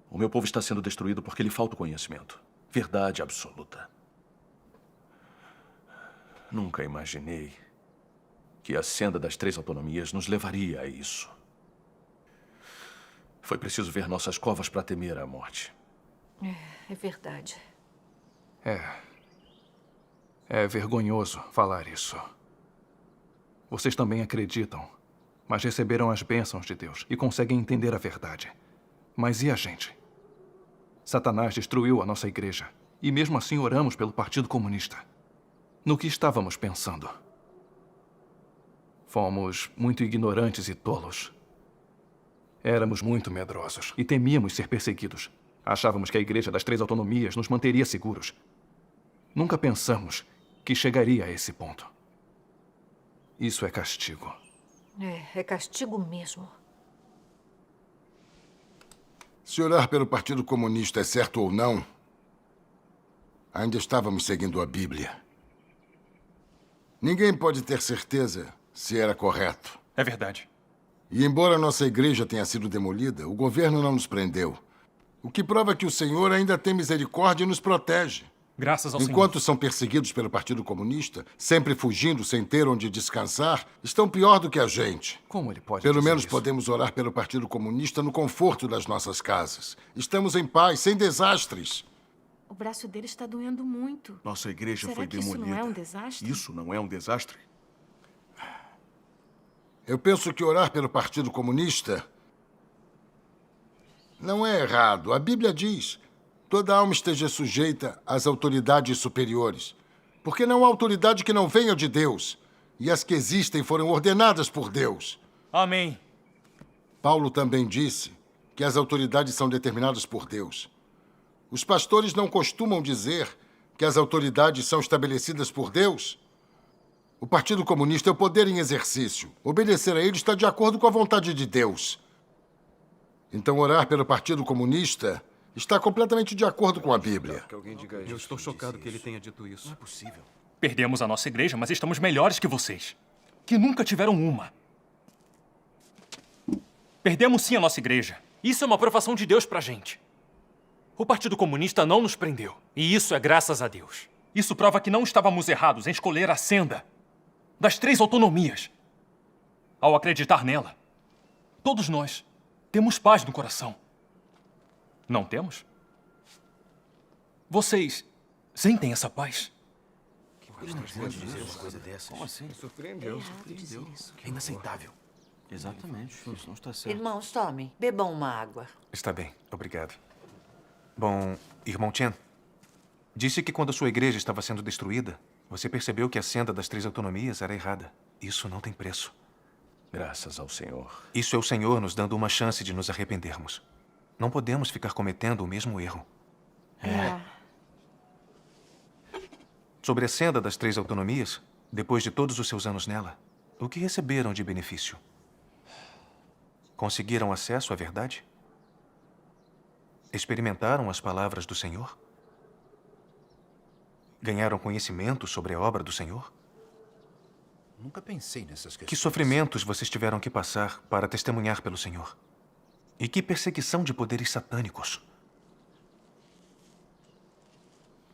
o meu povo está sendo destruído porque lhe falta o conhecimento. Verdade absoluta. Nunca imaginei que a senda das três autonomias nos levaria a isso. Foi preciso ver nossas covas para temer a morte. É verdade. É vergonhoso falar isso. Vocês também acreditam, mas receberam as bênçãos de Deus e conseguem entender a verdade. Mas e a gente? Satanás destruiu a nossa igreja e mesmo assim oramos pelo Partido Comunista. No que estávamos pensando? Fomos muito ignorantes e tolos. Éramos muito medrosos e temíamos ser perseguidos. Achávamos que a Igreja das Três Autonomias nos manteria seguros. Nunca pensamos que chegaria a esse ponto. Isso é castigo. É castigo mesmo. Se orar pelo Partido Comunista é certo ou não, ainda estávamos seguindo a Bíblia. Ninguém pode ter certeza se era correto. É verdade. E embora nossa igreja tenha sido demolida, o governo não nos prendeu. O que prova que o Senhor ainda tem misericórdia e nos protege. Graças ao Senhor. Enquanto são perseguidos pelo Partido Comunista, sempre fugindo sem ter onde descansar, estão pior do que a gente. Como ele pode Pelo dizer menos isso? podemos orar pelo Partido Comunista no conforto das nossas casas. Estamos em paz, sem desastres. O braço dele está doendo muito. Nossa igreja Será foi que isso demolida. não é um desastre? Isso não é um desastre? Eu penso que orar pelo Partido Comunista não é errado. A Bíblia diz: toda alma esteja sujeita às autoridades superiores. Porque não há autoridade que não venha de Deus. E as que existem foram ordenadas por Deus. Amém. Paulo também disse que as autoridades são determinadas por Deus. Os pastores não costumam dizer que as autoridades são estabelecidas por Deus? O Partido Comunista é o poder em exercício. Obedecer a ele está de acordo com a vontade de Deus. Então, orar pelo Partido Comunista está completamente de acordo com a Bíblia. Eu estou chocado que ele tenha dito isso. Não é possível. Perdemos a nossa igreja, mas estamos melhores que vocês, que nunca tiveram uma. Perdemos sim a nossa igreja. Isso é uma aprovação de Deus pra gente. O Partido Comunista não nos prendeu. E isso é graças a Deus. Isso prova que não estávamos errados em escolher a senda das três autonomias. Ao acreditar nela, todos nós temos paz no coração. Não temos? Vocês sentem essa paz? Como assim? Surpreendeu. É inaceitável. Exatamente. Isso não está certo. Irmãos, tomem. Bebam uma água. Está bem, obrigado. Bom, irmão Chen, disse que quando a sua igreja estava sendo destruída, você percebeu que a senda das três autonomias era errada. Isso não tem preço. Graças ao Senhor. Isso é o Senhor nos dando uma chance de nos arrependermos. Não podemos ficar cometendo o mesmo erro. Sobre a senda das três autonomias, depois de todos os seus anos nela, o que receberam de benefício? Conseguiram acesso à verdade? Experimentaram as palavras do Senhor? Ganharam conhecimento sobre a obra do Senhor? Nunca pensei nessas questões. Que sofrimentos vocês tiveram que passar para testemunhar pelo Senhor? E que perseguição de poderes satânicos?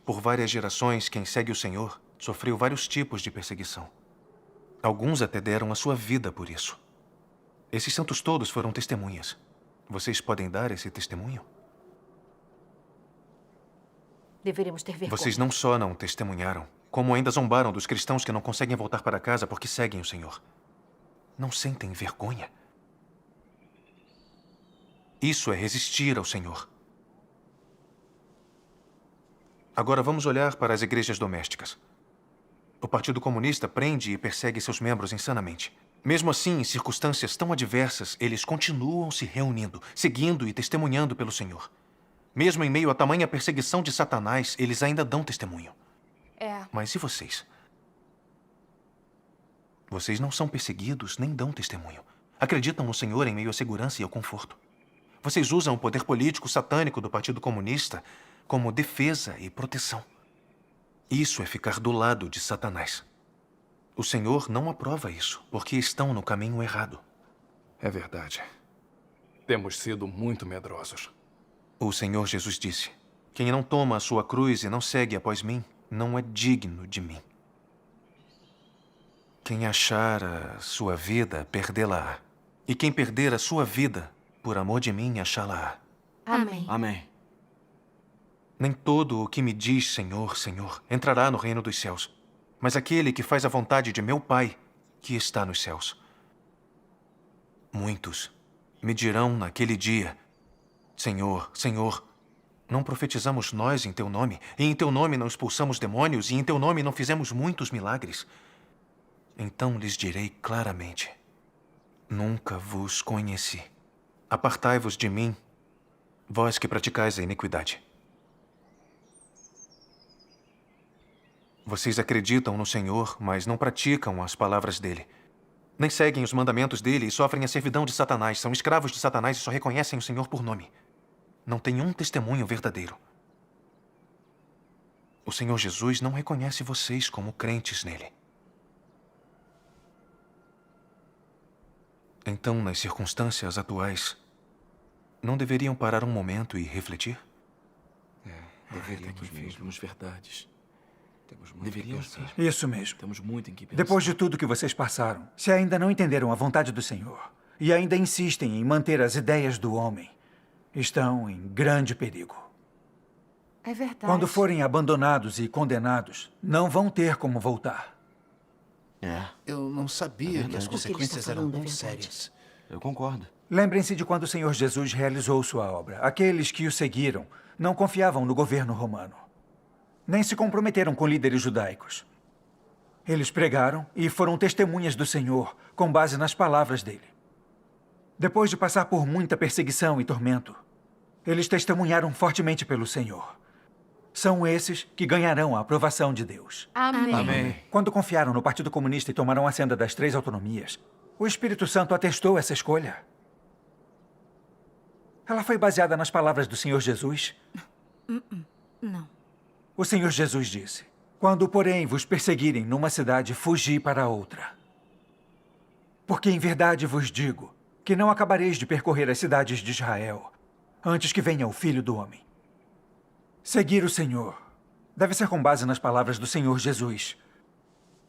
Por várias gerações, quem segue o Senhor sofreu vários tipos de perseguição. Alguns até deram a sua vida por isso. Esses santos todos foram testemunhas. Vocês podem dar esse testemunho? Deveríamos ter vergonha. Vocês não só não testemunharam, como ainda zombaram dos cristãos que não conseguem voltar para casa porque seguem o Senhor. Não sentem vergonha? Isso é resistir ao Senhor. Agora vamos olhar para as igrejas domésticas. O Partido Comunista prende e persegue seus membros insanamente. Mesmo assim, em circunstâncias tão adversas, eles continuam se reunindo, seguindo e testemunhando pelo Senhor. Mesmo em meio a tamanha perseguição de Satanás, eles ainda dão testemunho. Mas e vocês? Vocês não são perseguidos nem dão testemunho. Acreditam no Senhor em meio à segurança e ao conforto. Vocês usam o poder político satânico do Partido Comunista como defesa e proteção. Isso é ficar do lado de Satanás. O Senhor não aprova isso, porque estão no caminho errado. É verdade. Temos sido muito medrosos. O Senhor Jesus disse: quem não toma a sua cruz e não segue após mim, não é digno de mim. Quem achar a sua vida, perdê-la-á. E quem perder a sua vida, por amor de mim, achá-la-á. Amém. Amém. Nem todo o que me diz Senhor, Senhor, entrará no reino dos céus, mas aquele que faz a vontade de meu Pai, que está nos céus. Muitos me dirão naquele dia: Senhor, Senhor, não profetizamos nós em Teu nome, e em Teu nome não expulsamos demônios, e em Teu nome não fizemos muitos milagres? Então lhes direi claramente: nunca vos conheci. Apartai-vos de mim, vós que praticais a iniquidade. Vocês acreditam no Senhor, mas não praticam as palavras dele. Nem seguem os mandamentos dele e sofrem a servidão de Satanás. São escravos de Satanás e só reconhecem o Senhor por nome. Não têm um testemunho verdadeiro. O Senhor Jesus não reconhece vocês como crentes nele. Então, nas circunstâncias atuais, não deveriam parar um momento e refletir? Deveríamos mesmo. Verdades. Deveríamos. Isso mesmo. Temos muito em que pensar. Depois de tudo que vocês passaram, se ainda não entenderam a vontade do Senhor e ainda insistem em manter as ideias do homem, estão em grande perigo. É verdade. Quando forem abandonados e condenados, não vão ter como voltar. Eu não sabia que as consequências eram tão sérias. Eu concordo. Lembrem-se de quando o Senhor Jesus realizou sua obra. Aqueles que o seguiram não confiavam no governo romano, nem se comprometeram com líderes judaicos. Eles pregaram e foram testemunhas do Senhor com base nas palavras dele. Depois de passar por muita perseguição e tormento, eles testemunharam fortemente pelo Senhor. São esses que ganharão a aprovação de Deus. Amém. Amém. Quando confiaram no Partido Comunista e tomaram a senda das 3 autonomias, o Espírito Santo atestou essa escolha. Ela foi baseada nas palavras do Senhor Jesus? Não. O Senhor Jesus disse: quando, porém, vos perseguirem numa cidade, fugi para outra. Porque em verdade vos digo que não acabareis de percorrer as cidades de Israel antes que venha o Filho do Homem. Seguir o Senhor deve ser com base nas palavras do Senhor Jesus.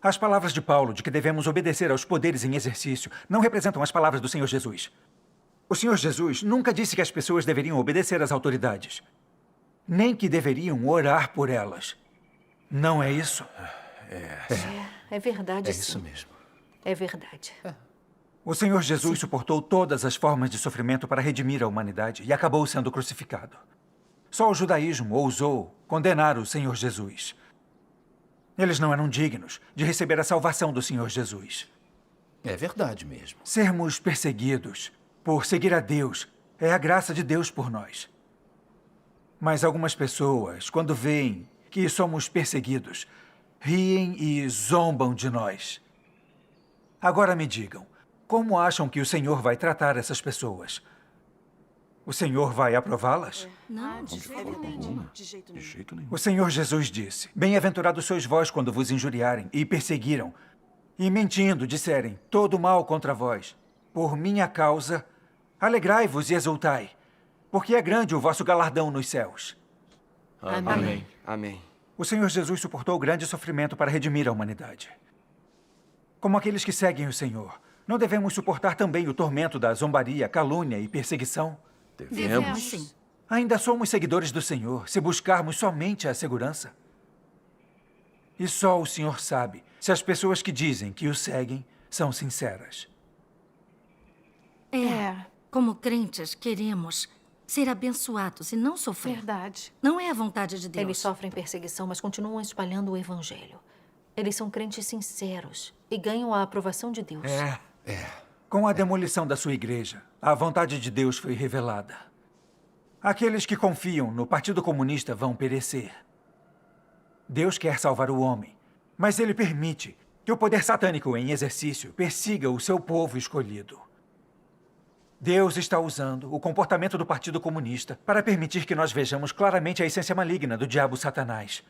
As palavras de Paulo de que devemos obedecer aos poderes em exercício não representam as palavras do Senhor Jesus. O Senhor Jesus nunca disse que as pessoas deveriam obedecer às autoridades, nem que deveriam orar por elas. Não é isso? É verdade, sim. isso mesmo. É verdade. O Senhor Jesus suportou todas as formas de sofrimento para redimir a humanidade e acabou sendo crucificado. Só o judaísmo ousou condenar o Senhor Jesus. Eles não eram dignos de receber a salvação do Senhor Jesus. É verdade mesmo. Sermos perseguidos por seguir a Deus é a graça de Deus por nós. Mas algumas pessoas, quando veem que somos perseguidos, riem e zombam de nós. Agora me digam, como acham que o Senhor vai tratar essas pessoas? O Senhor vai aprová-las? Não, De jeito nenhum. O Senhor Jesus disse: bem-aventurados sois vós quando vos injuriarem e perseguiram, e mentindo disserem todo mal contra vós. Por minha causa, alegrai-vos e exultai, porque é grande o vosso galardão nos céus. Amém. Amém. O Senhor Jesus suportou grande sofrimento para redimir a humanidade. Como aqueles que seguem o Senhor, não devemos suportar também o tormento da zombaria, calúnia e perseguição? Devemos sim. Ainda somos seguidores do Senhor se buscarmos somente a segurança. E só o Senhor sabe se as pessoas que dizem que o seguem são sinceras. Como crentes, queremos ser abençoados e não sofrer. Verdade. Não é a vontade de Deus. Eles sofrem perseguição, mas continuam espalhando o Evangelho. Eles são crentes sinceros e ganham a aprovação de Deus. Com a demolição da sua igreja, a vontade de Deus foi revelada. Aqueles que confiam no Partido Comunista vão perecer. Deus quer salvar o homem, mas ele permite que o poder satânico em exercício persiga o seu povo escolhido. Deus está usando o comportamento do Partido Comunista para permitir que nós vejamos claramente a essência maligna do diabo Satanás.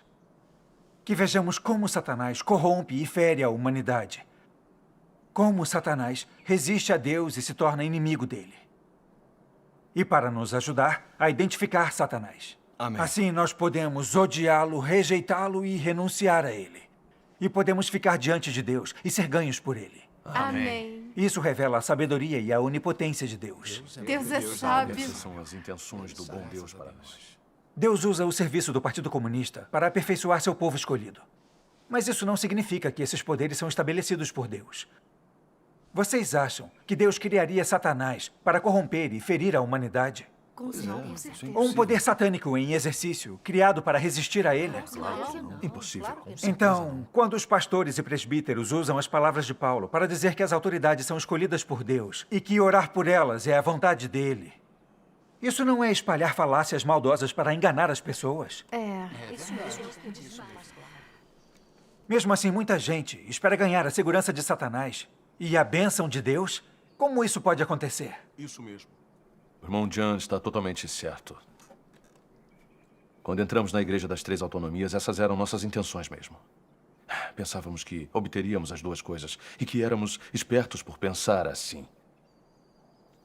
Que vejamos como Satanás corrompe e fere a humanidade. Como Satanás resiste a Deus e se torna inimigo dele. E para nos ajudar a identificar Satanás. Amém. Assim nós podemos odiá-lo, rejeitá-lo e renunciar a ele. E podemos ficar diante de Deus e ser ganhos por ele. Amém. Isso revela a sabedoria e a onipotência de Deus. Deus é sábio. Essas são as intenções do bom Deus para nós. Deus usa o serviço do Partido Comunista para aperfeiçoar seu povo escolhido. Mas isso não significa que esses poderes são estabelecidos por Deus. Vocês acham que Deus criaria Satanás para corromper e ferir a humanidade? Com certeza. Ou um poder satânico em exercício, criado para resistir a ele. Impossível. Então, quando os pastores e presbíteros usam as palavras de Paulo para dizer que as autoridades são escolhidas por Deus e que orar por elas é a vontade dele, isso não é espalhar falácias maldosas para enganar as pessoas? Isso mesmo. Mesmo assim, muita gente espera ganhar a segurança de Satanás e a bênção de Deus. Como isso pode acontecer? Isso mesmo. O irmão John está totalmente certo. Quando entramos na Igreja das Três Autonomias, essas eram nossas intenções mesmo. Pensávamos que obteríamos as duas coisas e que éramos espertos por pensar assim.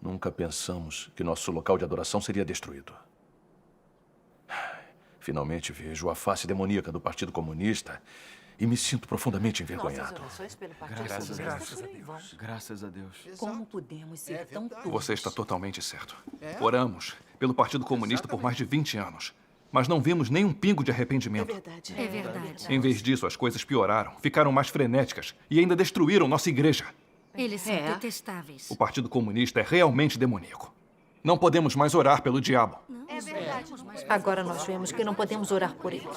Nunca pensamos que nosso local de adoração seria destruído. Finalmente vejo a face demoníaca do Partido Comunista e me sinto profundamente envergonhado. Graças a Deus. Graças a Deus. Como podemos ser tão tolos? Você está totalmente certo. Oramos pelo Partido Comunista por mais de 20 anos, mas não vimos nenhum pingo de arrependimento. É verdade. Em vez disso, as coisas pioraram, ficaram mais frenéticas e ainda destruíram nossa igreja. Eles são detestáveis. O Partido Comunista é realmente demoníaco. Não podemos mais orar pelo diabo. Agora nós vemos que não podemos orar por ele.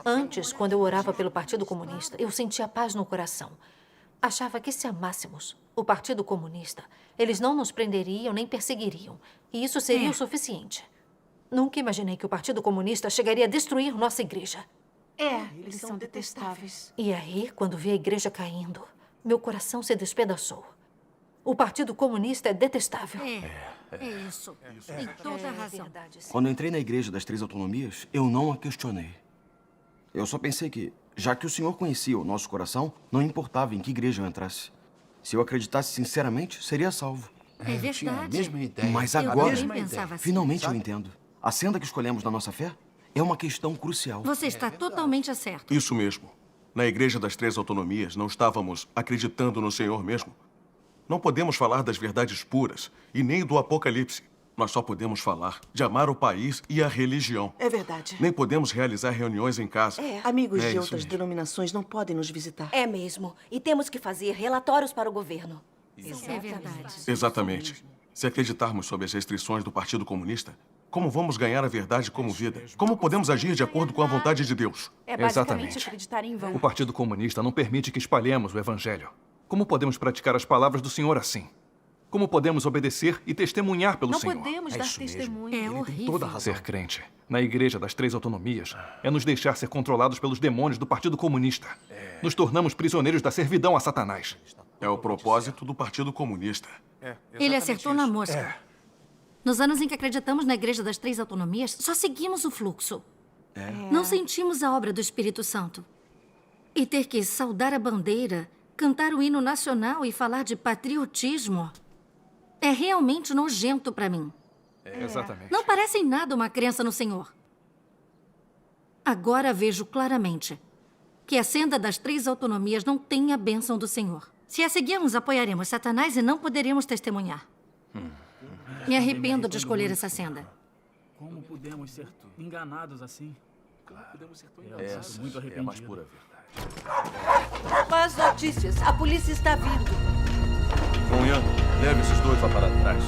Antes, quando eu orava pelo Partido Comunista, eu sentia paz no coração. Achava que se amássemos o Partido Comunista, eles não nos prenderiam nem perseguiriam. E isso seria o suficiente. Nunca imaginei que o Partido Comunista chegaria a destruir nossa igreja. Eles são detestáveis. E aí, quando vi a igreja caindo, meu coração se despedaçou. O Partido Comunista é detestável. É isso. Tem toda a razão. Quando entrei na Igreja das Três Autonomias, eu não a questionei. Eu só pensei que, já que o senhor conhecia o nosso coração, não importava em que igreja eu entrasse. Se eu acreditasse sinceramente, seria salvo. É verdade. Mas Eu agora, também pensava assim. finalmente eu entendo. A senda que escolhemos na nossa fé é uma questão crucial. Você está totalmente certo. Isso mesmo. Na Igreja das Três Autonomias, não estávamos acreditando no Senhor mesmo. Não podemos falar das verdades puras e nem do Apocalipse. Nós só podemos falar de amar o país e a religião. É verdade. Nem podemos realizar reuniões em casa. Amigos de isso outras mesmo. denominações não podem nos visitar. É mesmo. E temos que fazer relatórios para o governo. É verdade. Exatamente. Se acreditarmos sob as restrições do Partido Comunista, como vamos ganhar a verdade como vida? Como podemos agir de acordo com a vontade de Deus? É basicamente Exatamente. acreditar em vão. O Partido Comunista não permite que espalhemos o Evangelho. Como podemos praticar as palavras do Senhor assim? Como podemos obedecer e testemunhar pelo Não Senhor? podemos dar testemunho. É horrível. Ser crente na Igreja das Três Autonomias é nos deixar ser controlados pelos demônios do Partido Comunista. Nos tornamos prisioneiros da servidão a Satanás. É o propósito do Partido Comunista. Ele acertou na mosca. Nos anos em que acreditamos na Igreja das Três Autonomias, só seguimos o fluxo. Não sentimos a obra do Espírito Santo. E ter que saudar a bandeira, cantar o hino nacional e falar de patriotismo é realmente nojento para mim. Exatamente. Não parece em nada uma crença no Senhor. Agora vejo claramente que a senda das Três Autonomias não tem a bênção do Senhor. Se a seguirmos, apoiaremos Satanás e não poderemos testemunhar. Me arrependo de escolher essa senda. Como podemos ser enganados assim? Claro. Podemos ser tão enganados. Essa Muito é a arrependido. mais pura verdade. Más notícias. A polícia está vindo. Conhan, leve esses dois lá para trás.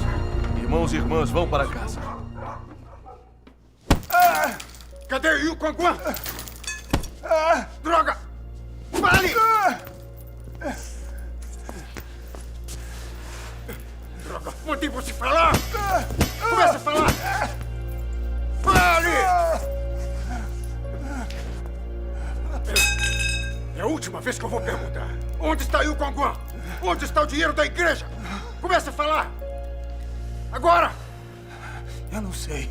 Irmãos e irmãs, vão para casa. Cadê o Yu Kwan? Droga! Fale! Droga, mandei você falar! Começa a falar! Fale! É a última vez que eu vou perguntar. Onde está Yu Kwan? Onde está o dinheiro da igreja? Começa a falar! Agora! Eu não sei.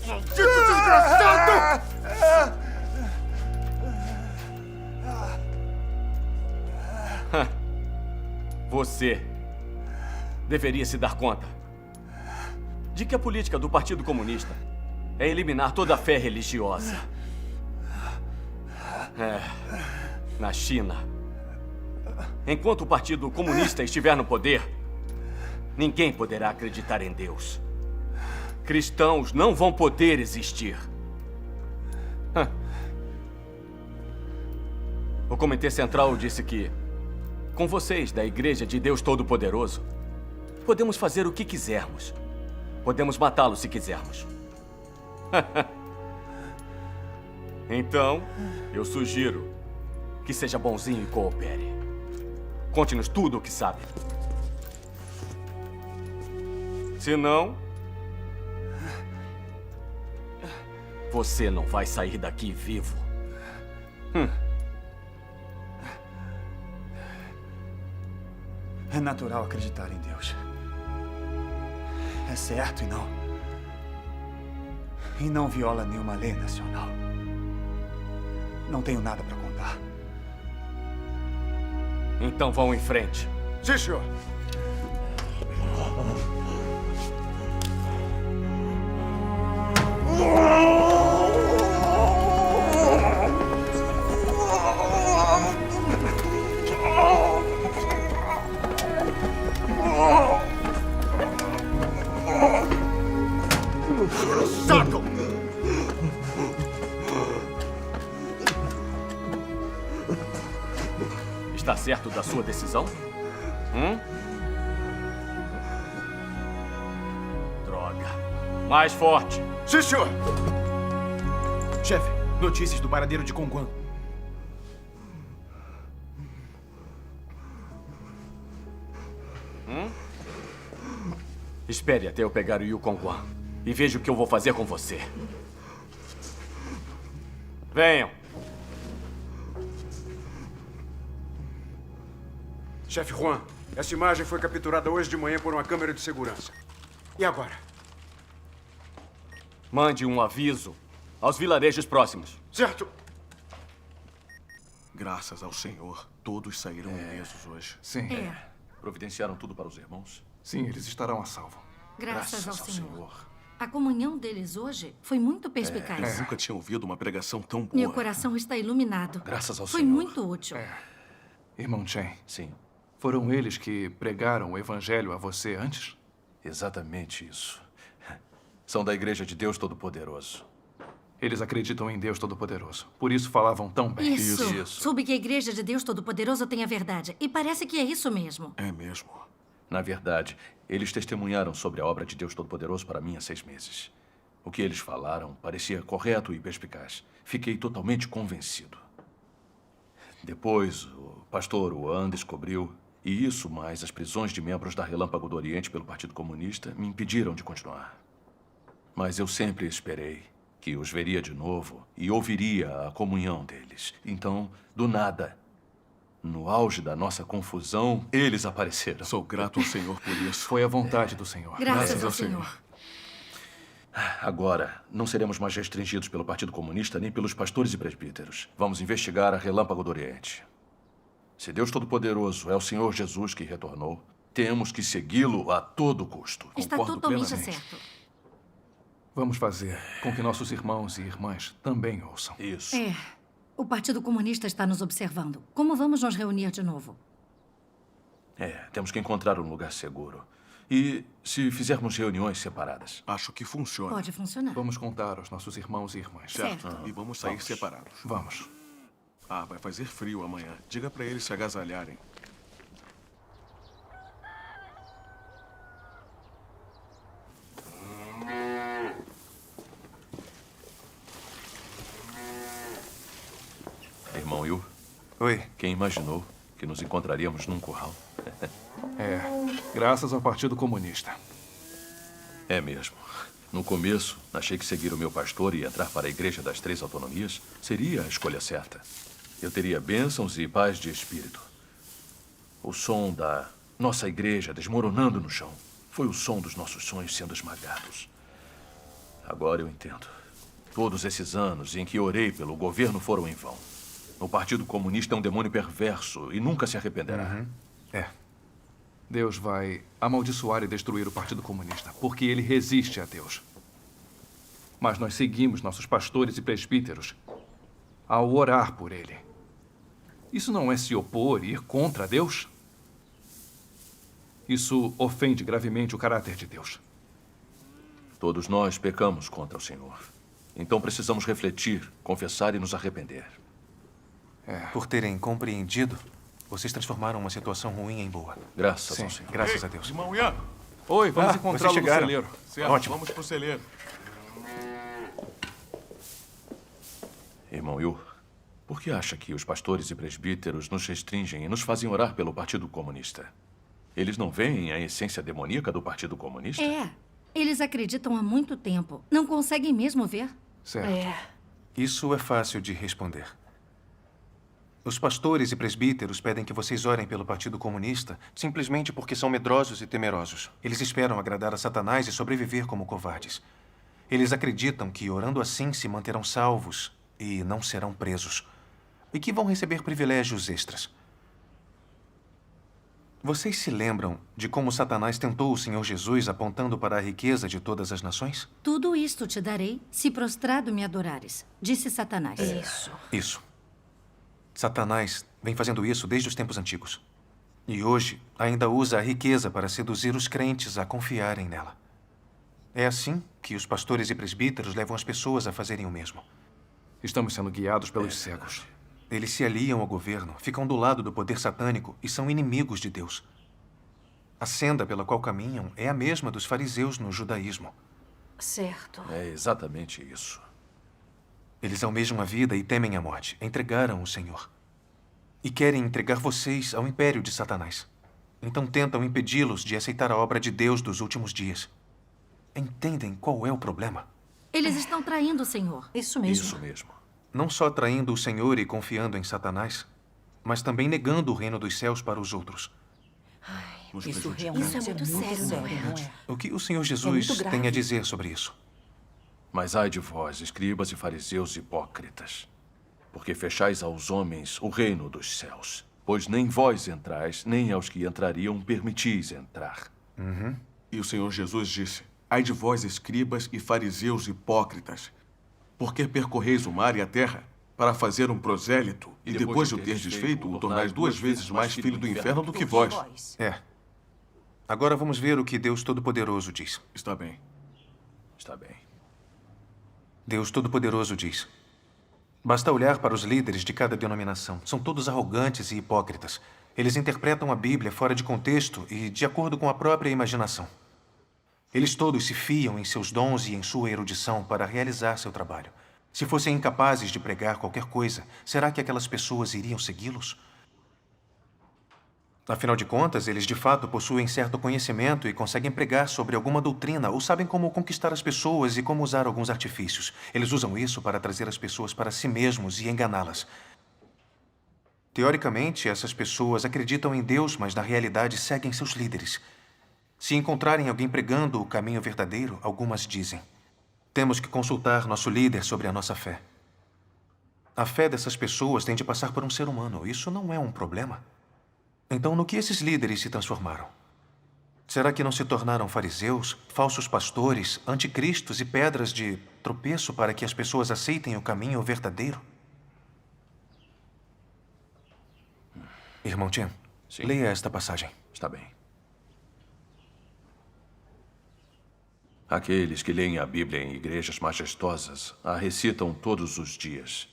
Maldito desgraçado! Você deveria se dar conta de que a política do Partido Comunista é eliminar toda a fé religiosa. Na China, enquanto o Partido Comunista estiver no poder, ninguém poderá acreditar em Deus. Cristãos não vão poder existir. O Comitê Central disse que, com vocês da Igreja de Deus Todo-Poderoso, podemos fazer o que quisermos. Podemos matá-lo se quisermos. Então, eu sugiro que seja bonzinho e coopere. Conte-nos tudo o que sabe. Se não, você não vai sair daqui vivo. É natural acreditar em Deus. É certo e não viola nenhuma lei nacional. Não tenho nada para contar. Então vão em frente. Sim, senhor. Saco! Está certo da sua decisão? Droga. Mais forte. Sim, senhor. Chefe, notícias do paradeiro de Conguan. Espere até eu pegar o Yukon Guan e veja o que eu vou fazer com você. Venham. Chefe Juan, essa imagem foi capturada hoje de manhã por uma câmera de segurança. E agora? Mande um aviso aos vilarejos próximos. Certo. Graças ao Senhor, todos saíram ilesos hoje. Sim. Providenciaram tudo para os irmãos? Sim, eles estarão a salvo. Graças ao Senhor. A comunhão deles hoje foi muito perspicaz. Eu nunca tinha ouvido uma pregação tão boa. Meu coração está iluminado. Graças ao Foi Senhor. muito útil. Irmão Chen. Sim. Foram eles que pregaram o evangelho a você antes? Exatamente isso. São da Igreja de Deus Todo-Poderoso. Eles acreditam em Deus Todo-Poderoso. Por isso falavam tão bem. Isso. Soube que a Igreja de Deus Todo-Poderoso tem a verdade. E parece que é isso mesmo. É mesmo. Na verdade, eles testemunharam sobre a obra de Deus Todo-Poderoso para mim há 6 meses. O que eles falaram parecia correto e perspicaz. Fiquei totalmente convencido. Depois, o pastor Wan descobriu, e isso mais as prisões de membros da Relâmpago do Oriente pelo Partido Comunista me impediram de continuar. Mas eu sempre esperei que os veria de novo e ouviria a comunhão deles. Então, do nada, no auge da nossa confusão, eles apareceram. Sou grato ao Senhor por isso. Foi a vontade do Senhor. Graças ao Senhor. Agora, não seremos mais restringidos pelo Partido Comunista nem pelos pastores e presbíteros. Vamos investigar a Relâmpago do Oriente. Se Deus Todo-Poderoso é o Senhor Jesus que retornou, temos que segui-lo a todo custo. Está totalmente certo. Vamos fazer com que nossos irmãos e irmãs também ouçam. Isso. O Partido Comunista está nos observando. Como vamos nos reunir de novo? Temos que encontrar um lugar seguro. E se fizermos reuniões separadas? Acho que funciona. Pode funcionar. Vamos contar aos nossos irmãos e irmãs. Certo. E vamos sair separados. Vamos. Vai fazer frio amanhã. Diga para eles se agasalharem. Irmão Yu? Oi. Quem imaginou que nos encontraríamos num curral? Graças ao Partido Comunista. É mesmo. No começo, achei que seguir o meu pastor e entrar para a Igreja das Três Autonomias seria a escolha certa. Eu teria bênçãos e paz de espírito. O som da nossa igreja desmoronando no chão foi o som dos nossos sonhos sendo esmagados. Agora eu entendo. Todos esses anos em que orei pelo governo foram em vão. O Partido Comunista é um demônio perverso e nunca se arrependerá. Deus vai amaldiçoar e destruir o Partido Comunista, porque ele resiste a Deus. Mas nós seguimos nossos pastores e presbíteros ao orar por ele. Isso não é se opor e ir contra Deus? Isso ofende gravemente o caráter de Deus. Todos nós pecamos contra o Senhor. Então precisamos refletir, confessar e nos arrepender. Por terem compreendido, vocês transformaram uma situação ruim em boa. Graças ao Senhor. Graças a Deus. Irmão Ian, Oi, vamos encontrá-lo no celeiro. Certo, Ótimo. vamos pro celeiro. Irmão Yu, por que acha que os pastores e presbíteros nos restringem e nos fazem orar pelo Partido Comunista? Eles não veem a essência demoníaca do Partido Comunista? É. Eles acreditam há muito tempo. Não conseguem mesmo ver. Certo. Isso é fácil de responder. Os pastores e presbíteros pedem que vocês orem pelo Partido Comunista simplesmente porque são medrosos e temerosos. Eles esperam agradar a Satanás e sobreviver como covardes. Eles acreditam que, orando assim, se manterão salvos e não serão presos. E que vão receber privilégios extras. Vocês se lembram de como Satanás tentou o Senhor Jesus apontando para a riqueza de todas as nações? Tudo isto te darei se prostrado me adorares, disse Satanás. Isso. Satanás vem fazendo isso desde os tempos antigos. E hoje ainda usa a riqueza para seduzir os crentes a confiarem nela. É assim que os pastores e presbíteros levam as pessoas a fazerem o mesmo. Estamos sendo guiados pelos cegos. Eles se aliam ao governo, ficam do lado do poder satânico e são inimigos de Deus. A senda pela qual caminham é a mesma dos fariseus no judaísmo. Certo. É exatamente isso. Eles almejam a vida e temem a morte. Entregaram o Senhor. E querem entregar vocês ao império de Satanás. Então tentam impedi-los de aceitar a obra de Deus dos últimos dias. Entendem qual é o problema? Eles estão traindo o Senhor. Isso mesmo. Isso mesmo. Não só traindo o Senhor e confiando em Satanás, mas também negando o reino dos céus para os outros. Isso realmente é muito sério, não é? O que o Senhor Jesus tem a dizer sobre isso? Mas ai de vós, escribas e fariseus hipócritas, porque fechais aos homens o reino dos céus. Pois nem vós entrais, nem aos que entrariam permitis entrar. E o Senhor Jesus disse: ai de vós, escribas e fariseus hipócritas, porque percorreis o mar e a terra para fazer um prosélito, e depois de o terdes feito, o tornais 2 vezes mais filho do inferno do que vós. Agora vamos ver o que Deus Todo-Poderoso diz. Está bem. Está bem. Deus Todo-Poderoso diz: basta olhar para os líderes de cada denominação. São todos arrogantes e hipócritas. Eles interpretam a Bíblia fora de contexto e de acordo com a própria imaginação. Eles todos se fiam em seus dons e em sua erudição para realizar seu trabalho. Se fossem incapazes de pregar qualquer coisa, será que aquelas pessoas iriam segui-los? Afinal de contas, eles de fato possuem certo conhecimento e conseguem pregar sobre alguma doutrina ou sabem como conquistar as pessoas e como usar alguns artifícios. Eles usam isso para trazer as pessoas para si mesmos e enganá-las. Teoricamente, essas pessoas acreditam em Deus, mas na realidade seguem seus líderes. Se encontrarem alguém pregando o caminho verdadeiro, algumas dizem: temos que consultar nosso líder sobre a nossa fé. A fé dessas pessoas tem de passar por um ser humano. Isso não é um problema. Então, no que esses líderes se transformaram? Será que não se tornaram fariseus, falsos pastores, anticristos e pedras de tropeço para que as pessoas aceitem o caminho verdadeiro? Irmão Chen, leia esta passagem. Está bem. Aqueles que leem a Bíblia em igrejas majestosas a recitam todos os dias.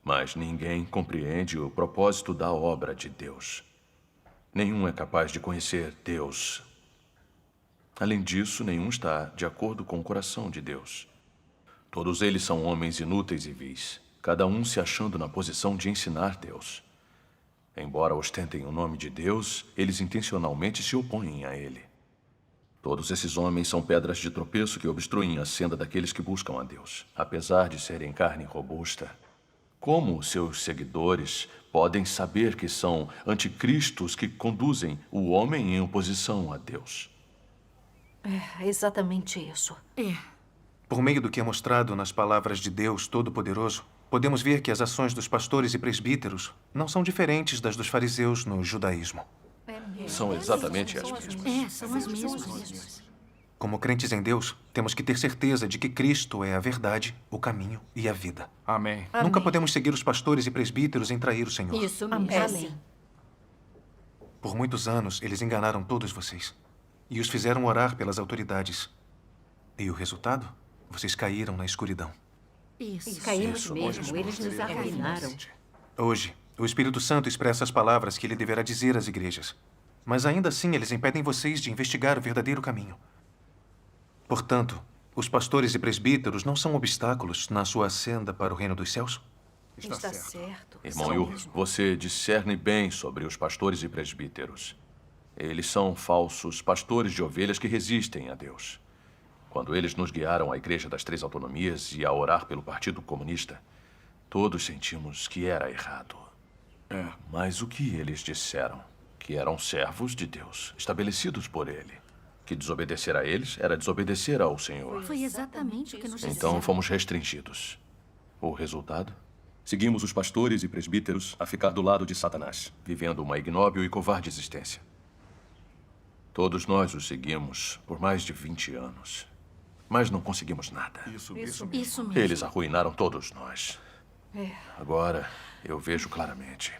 Mas ninguém compreende o propósito da obra de Deus. Nenhum é capaz de conhecer Deus. Além disso, nenhum está de acordo com o coração de Deus. Todos eles são homens inúteis e vis, cada um se achando na posição de ensinar Deus. Embora ostentem o nome de Deus, eles intencionalmente se opõem a ele. Todos esses homens são pedras de tropeço que obstruem a senda daqueles que buscam a Deus. Apesar de serem carne robusta, como seus seguidores podem saber que são anticristos que conduzem o homem em oposição a Deus? É exatamente isso. Por meio do que é mostrado nas palavras de Deus Todo-Poderoso, podemos ver que as ações dos pastores e presbíteros não são diferentes das dos fariseus no judaísmo. São exatamente as mesmas. São as mesmas. Como crentes em Deus, temos que ter certeza de que Cristo é a verdade, o caminho e a vida. Amém. Nunca podemos seguir os pastores e presbíteros em trair o Senhor. Isso mesmo. Amém. Por muitos anos, eles enganaram todos vocês e os fizeram orar pelas autoridades. E o resultado? Vocês caíram na escuridão. Isso. Caímos mesmo. Eles nos arruinaram. Hoje, o Espírito Santo expressa as palavras que ele deverá dizer às igrejas. Mas ainda assim, eles impedem vocês de investigar o verdadeiro caminho. Portanto, os pastores e presbíteros não são obstáculos na sua senda para o reino dos céus? Está certo. Irmão Yu, você discerne bem sobre os pastores e presbíteros. Eles são falsos pastores de ovelhas que resistem a Deus. Quando eles nos guiaram à Igreja das Três Autonomias e a orar pelo Partido Comunista, todos sentimos que era errado. Mas o que eles disseram? Que eram servos de Deus, estabelecidos por Ele. Que desobedecer a eles era desobedecer ao Senhor. Foi exatamente o que nos disseram. Então fomos restringidos. O resultado? Seguimos os pastores e presbíteros a ficar do lado de Satanás, vivendo uma ignóbil e covarde existência. Todos nós os seguimos por mais de 20 anos. Mas não conseguimos nada. Isso mesmo. Eles arruinaram todos nós. É. Agora, eu vejo claramente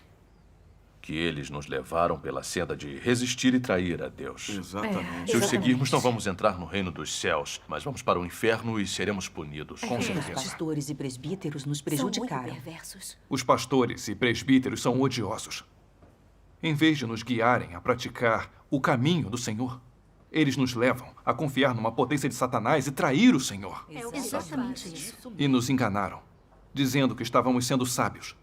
que eles nos levaram pela senda de resistir e trair a Deus. Exatamente. Se os seguirmos, não vamos entrar no reino dos céus, mas vamos para o inferno e seremos punidos. Com certeza. Os pastores e presbíteros nos prejudicaram. Os pastores e presbíteros são odiosos. Em vez de nos guiarem a praticar o caminho do Senhor, eles nos levam a confiar numa potência de Satanás e trair o Senhor. É exatamente isso. E nos enganaram, dizendo que estávamos sendo sábios.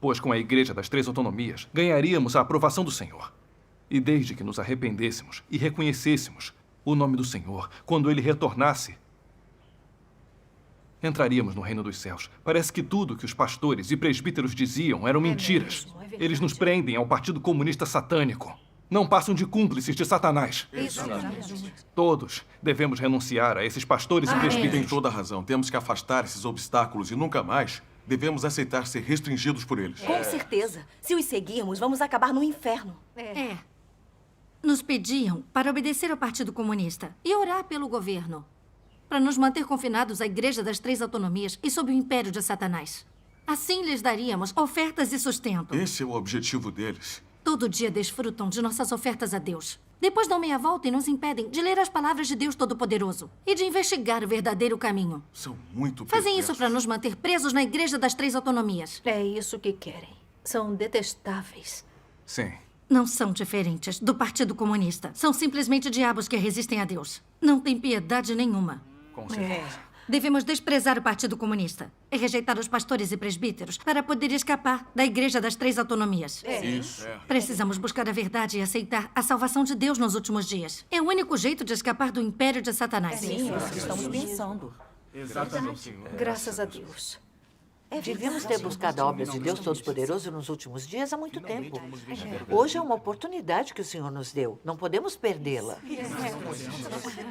Pois com a Igreja das Três Autonomias, ganharíamos a aprovação do Senhor. E desde que nos arrependêssemos e reconhecêssemos o nome do Senhor, quando Ele retornasse, entraríamos no reino dos céus. Parece que tudo que os pastores e presbíteros diziam eram mentiras. Eles nos prendem ao Partido Comunista Satânico. Não passam de cúmplices de Satanás. Todos devemos renunciar a esses pastores e presbíteros. Tem toda a razão. Temos que afastar esses obstáculos e nunca mais devemos aceitar ser restringidos por eles. Com certeza. Se os seguirmos, vamos acabar no inferno. Nos pediam para obedecer ao Partido Comunista e orar pelo governo, para nos manter confinados à Igreja das Três Autonomias e sob o império de Satanás. Assim lhes daríamos ofertas e sustento. Esse é o objetivo deles. Todo dia desfrutam de nossas ofertas a Deus. Depois dão meia volta e nos impedem de ler as palavras de Deus Todo-Poderoso e de investigar o verdadeiro caminho. São muito Fazem isso para nos manter presos na Igreja das Três Autonomias. É isso que querem. São detestáveis. Sim. Não são diferentes do Partido Comunista. São simplesmente diabos que resistem a Deus. Não tem piedade nenhuma. Com certeza. Devemos desprezar o Partido Comunista e rejeitar os pastores e presbíteros para poder escapar da Igreja das Três Autonomias. Isso. Precisamos buscar a verdade e aceitar a salvação de Deus nos últimos dias. É o único jeito de escapar do império de Satanás. Sim, nós estamos pensando. Exatamente. Graças a Deus. Devemos ter buscado a obra de Deus Todo-Poderoso nos últimos dias há muito tempo. Hoje é uma oportunidade que o Senhor nos deu. Não podemos perdê-la.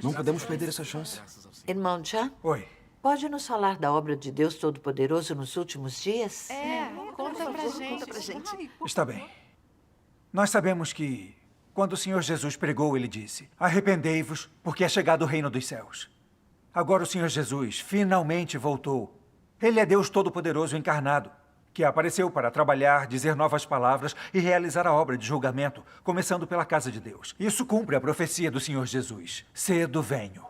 Não podemos perder essa chance. Irmão Chan? Oi. Pode nos falar da obra de Deus Todo-Poderoso nos últimos dias? Conta pra gente. Está bem. Nós sabemos que, quando o Senhor Jesus pregou, ele disse: arrependei-vos, porque é chegado o reino dos céus. Agora o Senhor Jesus finalmente voltou. Ele é Deus Todo-Poderoso encarnado, que apareceu para trabalhar, dizer novas palavras e realizar a obra de julgamento, começando pela casa de Deus. Isso cumpre a profecia do Senhor Jesus. Cedo venho.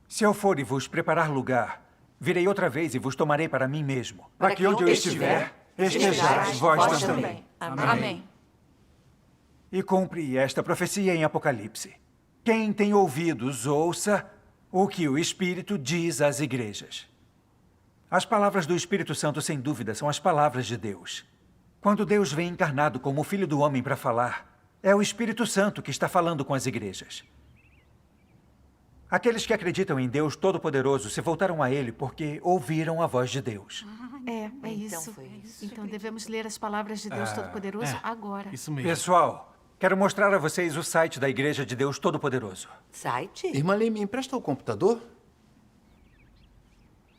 Se eu for e vos preparar lugar, virei outra vez e vos tomarei para mim mesmo, para que onde eu estiver, estejais vós também. Amém. E cumpre esta profecia em Apocalipse. Quem tem ouvidos, ouça o que o Espírito diz às igrejas. As palavras do Espírito Santo, sem dúvida, são as palavras de Deus. Quando Deus vem encarnado como o Filho do Homem para falar, é o Espírito Santo que está falando com as igrejas. Aqueles que acreditam em Deus Todo-Poderoso se voltaram a Ele porque ouviram a voz de Deus. É isso. Então devemos ler as palavras de Deus Todo-Poderoso agora. Isso mesmo. Pessoal, quero mostrar a vocês o site da Igreja de Deus Todo-Poderoso. Site? Irmã Lee, me empresta o computador?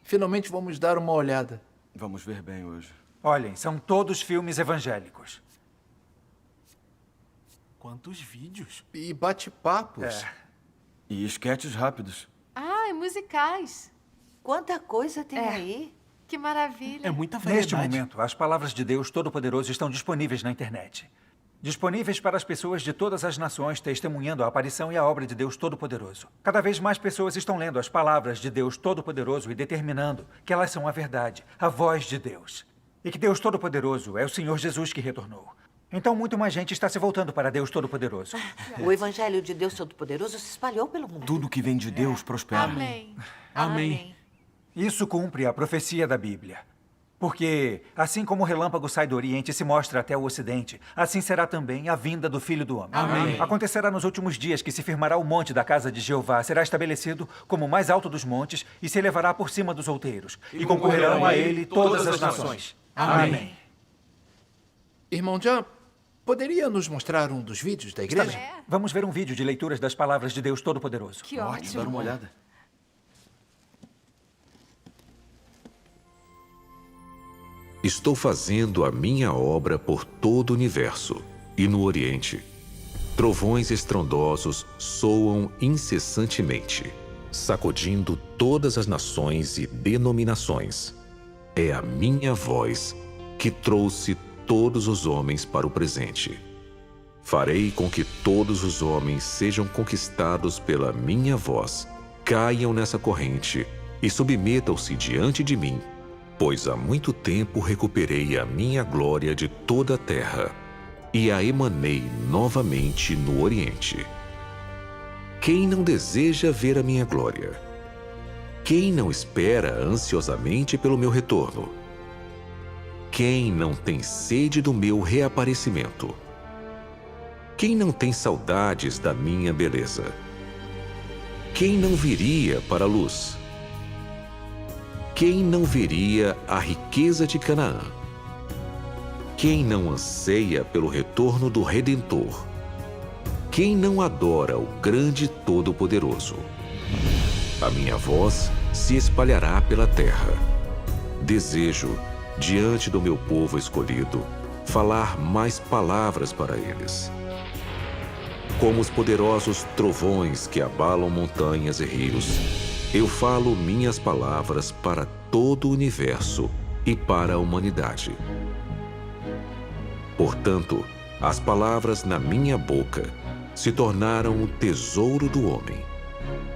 Finalmente vamos dar uma olhada. Vamos ver bem hoje. Olhem, são todos filmes evangélicos. Quantos vídeos. E bate-papos. E esquetes rápidos. E musicais. Quanta coisa tem aí. Que maravilha. É muita variedade. Neste momento, as palavras de Deus Todo-Poderoso estão disponíveis na internet. Disponíveis para as pessoas de todas as nações testemunhando a aparição e a obra de Deus Todo-Poderoso. Cada vez mais pessoas estão lendo as palavras de Deus Todo-Poderoso e determinando que elas são a verdade, a voz de Deus. E que Deus Todo-Poderoso é o Senhor Jesus que retornou. Então, muito mais gente está se voltando para Deus Todo-Poderoso. O Evangelho de Deus Todo-Poderoso se espalhou pelo mundo. Tudo que vem de Deus prospera. Amém. Amém. Isso cumpre a profecia da Bíblia. Porque, assim como o relâmpago sai do Oriente e se mostra até o Ocidente, assim será também a vinda do Filho do Homem. Amém. Acontecerá nos últimos dias que se firmará o monte da casa de Jeová, será estabelecido como o mais alto dos montes e se elevará por cima dos outeiros. E concorrerão a ele todas as nações. Amém. Irmão John, poderia nos mostrar um dos vídeos da igreja? Vamos ver um vídeo de leituras das palavras de Deus Todo-Poderoso. Que ótimo. Dar uma olhada. Estou fazendo a minha obra por todo o universo, e no Oriente, trovões estrondosos soam incessantemente, sacudindo todas as nações e denominações. É a minha voz que trouxe todos os homens para o presente. Farei com que todos os homens sejam conquistados pela minha voz, caiam nessa corrente e submetam-se diante de mim, pois há muito tempo recuperei a minha glória de toda a terra e a emanei novamente no Oriente. Quem não deseja ver a minha glória? Quem não espera ansiosamente pelo meu retorno? Quem não tem sede do meu reaparecimento? Quem não tem saudades da minha beleza? Quem não viria para a luz? Quem não veria a riqueza de Canaã? Quem não anseia pelo retorno do Redentor? Quem não adora o grande Todo-Poderoso? A minha voz se espalhará pela terra. Desejo, diante do meu povo escolhido, falar mais palavras para eles. Como os poderosos trovões que abalam montanhas e rios, eu falo minhas palavras para todo o universo e para a humanidade. Portanto, as palavras na minha boca se tornaram o tesouro do homem,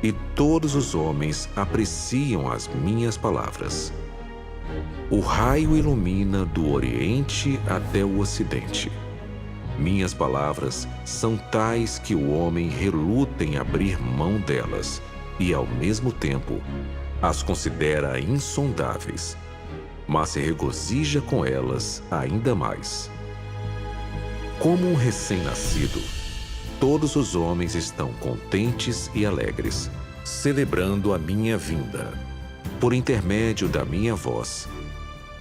e todos os homens apreciam as minhas palavras. O raio ilumina do Oriente até o Ocidente. Minhas palavras são tais que o homem reluta em abrir mão delas, e, ao mesmo tempo, as considera insondáveis, mas se regozija com elas ainda mais. Como um recém-nascido, todos os homens estão contentes e alegres, celebrando a minha vinda. Por intermédio da minha voz,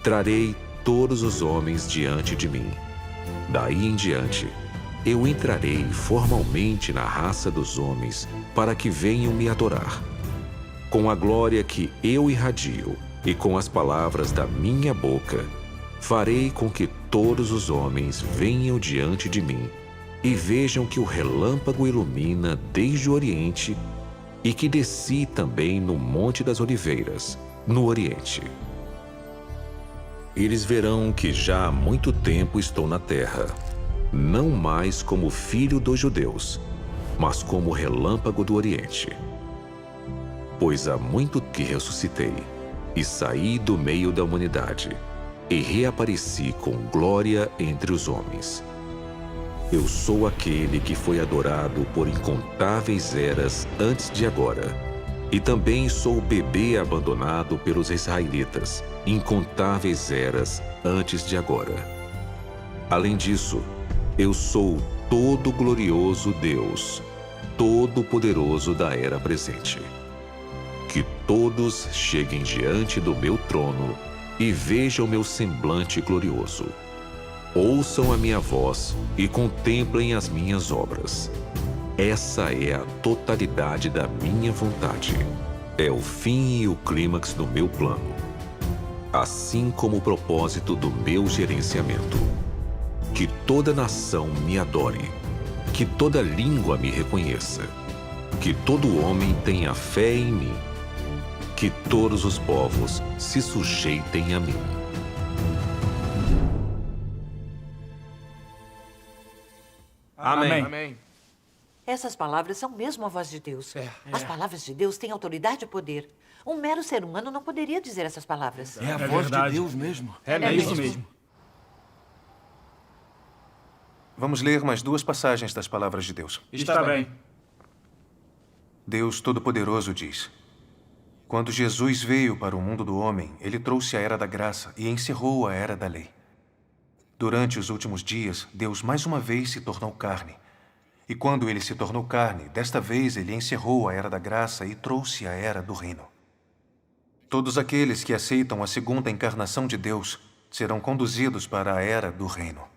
trarei todos os homens diante de mim. Daí em diante, eu entrarei formalmente na raça dos homens para que venham me adorar. Com a glória que eu irradio e com as palavras da minha boca, farei com que todos os homens venham diante de mim e vejam que o relâmpago ilumina desde o Oriente e que desci também no Monte das Oliveiras, no Oriente. Eles verão que já há muito tempo estou na terra, não mais como filho dos judeus, mas como relâmpago do Oriente. Pois há muito que ressuscitei e saí do meio da humanidade e reapareci com glória entre os homens. Eu sou aquele que foi adorado por incontáveis eras antes de agora, e também sou o bebê abandonado pelos israelitas incontáveis eras antes de agora. Além disso, eu sou o todo-glorioso Deus, todo-poderoso da era presente. Que todos cheguem diante do meu trono e vejam meu semblante glorioso. Ouçam a minha voz e contemplem as minhas obras. Essa é a totalidade da minha vontade. É o fim e o clímax do meu plano, assim como o propósito do meu gerenciamento. Que toda nação me adore, que toda língua me reconheça, que todo homem tenha fé em mim, que todos os povos se sujeitem a mim. Amém. Amém. Essas palavras são mesmo a voz de Deus. As palavras de Deus têm autoridade e poder. Um mero ser humano não poderia dizer essas palavras. É a voz de Deus mesmo. É isso mesmo. Vamos ler mais 2 passagens das palavras de Deus. Está bem. Deus Todo-Poderoso diz: quando Jesus veio para o mundo do homem, ele trouxe a era da graça e encerrou a era da lei. Durante os últimos dias, Deus mais uma vez se tornou carne. E quando ele se tornou carne, desta vez ele encerrou a era da graça e trouxe a era do reino. Todos aqueles que aceitam a segunda encarnação de Deus serão conduzidos para a era do reino.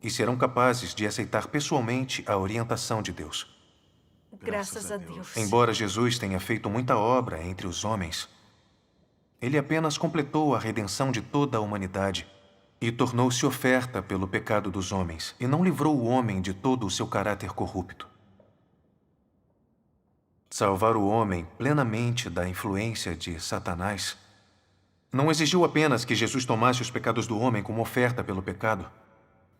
E serão capazes de aceitar pessoalmente a orientação de Deus. Graças a Deus. Embora Jesus tenha feito muita obra entre os homens, ele apenas completou a redenção de toda a humanidade e tornou-se oferta pelo pecado dos homens, e não livrou o homem de todo o seu caráter corrupto. Salvar o homem plenamente da influência de Satanás não exigiu apenas que Jesus tomasse os pecados do homem como oferta pelo pecado,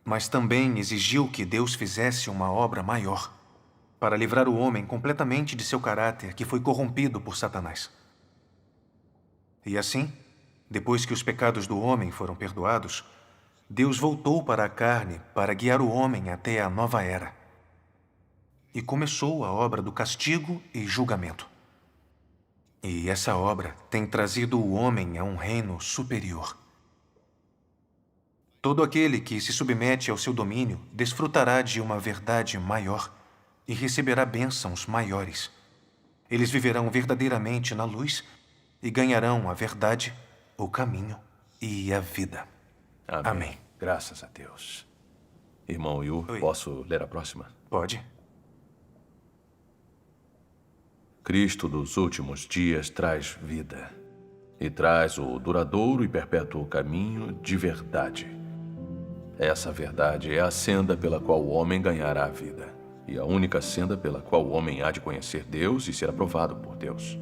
mas também exigiu que Deus fizesse uma obra maior para livrar o homem completamente de seu caráter que foi corrompido por Satanás. E assim, depois que os pecados do homem foram perdoados, Deus voltou para a carne para guiar o homem até a nova era. E começou a obra do castigo e julgamento. E essa obra tem trazido o homem a um reino superior. Todo aquele que se submete ao seu domínio desfrutará de uma verdade maior e receberá bênçãos maiores. Eles viverão verdadeiramente na luz e ganharão a verdade, o caminho e a vida. Amém. Graças a Deus. Irmão Yu, posso ler a próxima? Pode. Cristo dos últimos dias traz vida e traz o duradouro e perpétuo caminho de verdade. Essa verdade é a senda pela qual o homem ganhará a vida. E a única senda pela qual o homem há de conhecer Deus e ser aprovado por Deus.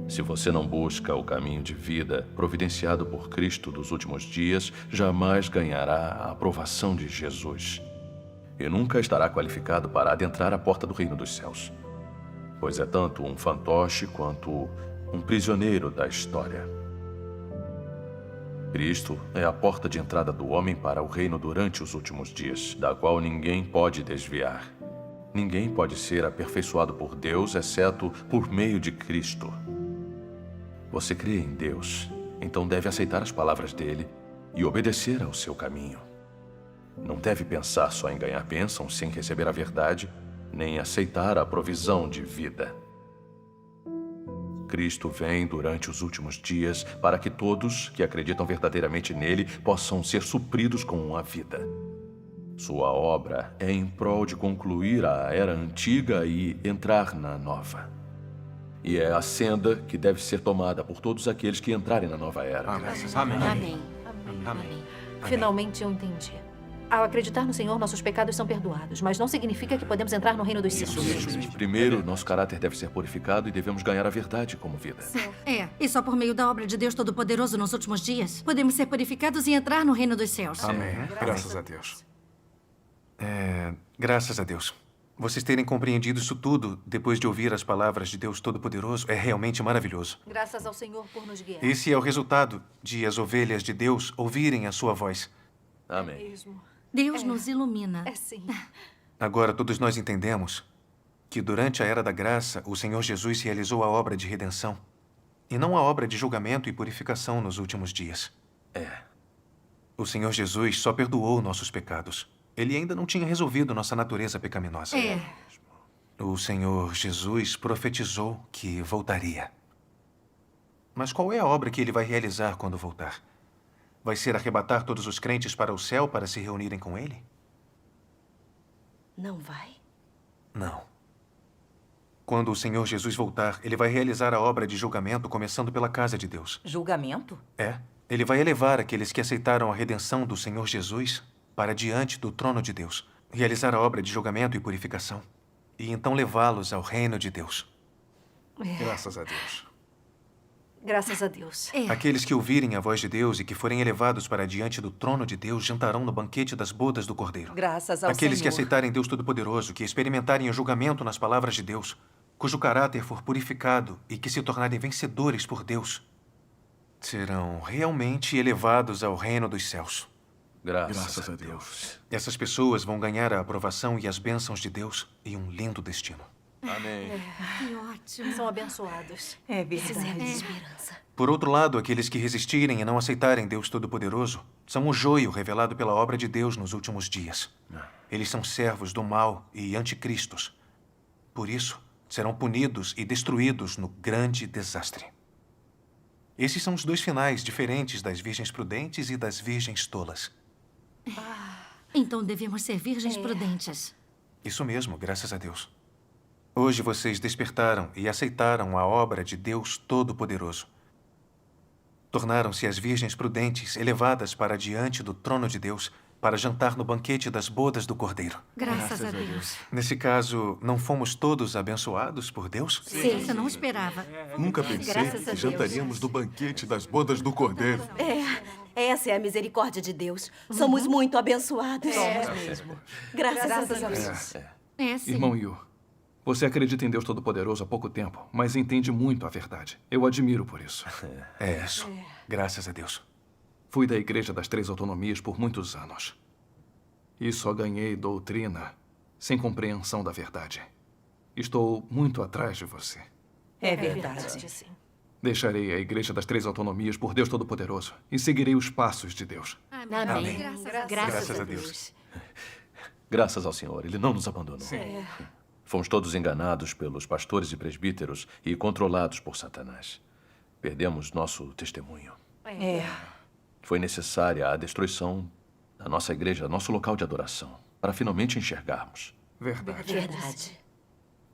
Se você não busca o caminho de vida providenciado por Cristo dos últimos dias, jamais ganhará a aprovação de Jesus. E nunca estará qualificado para adentrar a porta do reino dos céus. Pois é tanto um fantoche quanto um prisioneiro da história. Cristo é a porta de entrada do homem para o reino durante os últimos dias, da qual ninguém pode desviar. Ninguém pode ser aperfeiçoado por Deus, exceto por meio de Cristo. Você crê em Deus, então deve aceitar as palavras dele e obedecer ao seu caminho. Não deve pensar só em ganhar bênçãos sem receber a verdade, nem aceitar a provisão de vida. Cristo vem durante os últimos dias para que todos que acreditam verdadeiramente nele possam ser supridos com a vida. Sua obra é em prol de concluir a era antiga e entrar na nova. E é a senda que deve ser tomada por todos aqueles que entrarem na nova era. Amém. Amém. Finalmente eu entendi. Ao acreditar no Senhor, nossos pecados são perdoados, mas não significa que podemos entrar no reino dos céus. Primeiro, nosso caráter deve ser purificado e devemos ganhar a verdade como vida. E só por meio da obra de Deus Todo-Poderoso nos últimos dias, podemos ser purificados e entrar no reino dos céus. Amém. Graças a Deus. Graças a Deus. Vocês terem compreendido isso tudo depois de ouvir as palavras de Deus Todo-Poderoso é realmente maravilhoso. Graças ao Senhor por nos guiar. Esse é o resultado de as ovelhas de Deus ouvirem a sua voz. Amém. Deus nos ilumina. Sim. Agora todos nós entendemos que durante a Era da Graça, o Senhor Jesus realizou a obra de redenção e não a obra de julgamento e purificação nos últimos dias. O Senhor Jesus só perdoou nossos pecados. Ele ainda não tinha resolvido nossa natureza pecaminosa. O Senhor Jesus profetizou que voltaria. Mas qual é a obra que ele vai realizar quando voltar? Vai ser arrebatar todos os crentes para o céu para se reunirem com ele? Não vai? Não. Quando o Senhor Jesus voltar, ele vai realizar a obra de julgamento, começando pela casa de Deus. Julgamento? Ele vai elevar aqueles que aceitaram a redenção do Senhor Jesus para diante do trono de Deus, realizar a obra de julgamento e purificação, e então levá-los ao reino de Deus. Graças a Deus. Graças a Deus. Aqueles que ouvirem a voz de Deus e que forem elevados para diante do trono de Deus jantarão no banquete das bodas do Cordeiro. Graças ao Aqueles que Senhor. aceitarem Deus Todo-Poderoso, que experimentarem o julgamento nas palavras de Deus, cujo caráter for purificado e que se tornarem vencedores por Deus, serão realmente elevados ao reino dos céus. Graças a Deus. Essas pessoas vão ganhar a aprovação e as bênçãos de Deus e um lindo destino. Amém. Que ótimo. São abençoados. É Precisamos de esperança. Por outro lado, aqueles que resistirem e não aceitarem Deus Todo-Poderoso são o joio revelado pela obra de Deus nos últimos dias. Eles são servos do mal e anticristos. Por isso, serão punidos e destruídos no grande desastre. Esses são os dois finais diferentes das virgens prudentes e das virgens tolas. Então devemos ser virgens prudentes. Isso mesmo, graças a Deus. Hoje vocês despertaram e aceitaram a obra de Deus Todo-Poderoso. Tornaram-se as virgens prudentes elevadas para diante do trono de Deus para jantar no banquete das bodas do Cordeiro. Graças a Deus. Nesse caso, não fomos todos abençoados por Deus? Sim, isso eu não esperava. Nunca pensei Graças a que Deus. jantaríamos no banquete das bodas do Cordeiro. Essa é a misericórdia de Deus. Somos muito abençoados. Somos mesmo. Graças a Deus. Sim. Irmão Yu, você acredita em Deus Todo-Poderoso há pouco tempo, mas entende muito a verdade. Eu admiro por isso. É isso. Graças a Deus. Fui da Igreja das Três Autonomias por muitos anos. E só ganhei doutrina sem compreensão da verdade. Estou muito atrás de você. É verdade. Sim. Deixarei a Igreja das Três Autonomias por Deus Todo-Poderoso e seguirei os passos de Deus. Amém. Graças a Deus. Graças ao Senhor, Ele não nos abandonou. Fomos todos enganados pelos pastores e presbíteros e controlados por Satanás. Perdemos nosso testemunho. Foi necessária a destruição da nossa igreja, nosso local de adoração, para finalmente enxergarmos. Verdade.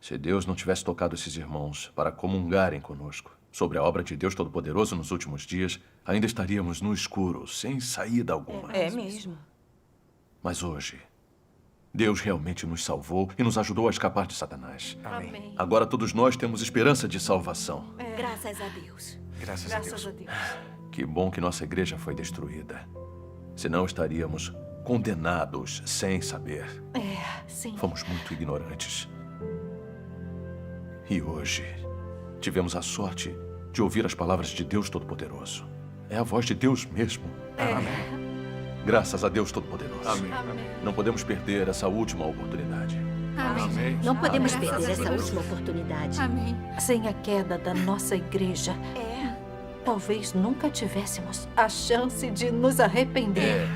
Se Deus não tivesse tocado esses irmãos para comungarem conosco sobre a obra de Deus Todo-Poderoso nos últimos dias, ainda estaríamos no escuro, sem saída alguma. É mesmo. Mas hoje, Deus realmente nos salvou e nos ajudou a escapar de Satanás. Amém. Agora todos nós temos esperança de salvação. Graças a Deus. Graças a Deus. Que bom que nossa igreja foi destruída. Senão estaríamos condenados sem saber. Sim. Fomos muito ignorantes. E hoje, tivemos a sorte de ouvir as palavras de Deus Todo-Poderoso. É a voz de Deus mesmo. Amém. Graças a Deus Todo-Poderoso. Amém. Não podemos perder essa última oportunidade. Amém. Não podemos Amém. perder Graças a essa Deus. última oportunidade. Amém. Sem a queda da nossa igreja, talvez nunca tivéssemos a chance de nos arrepender.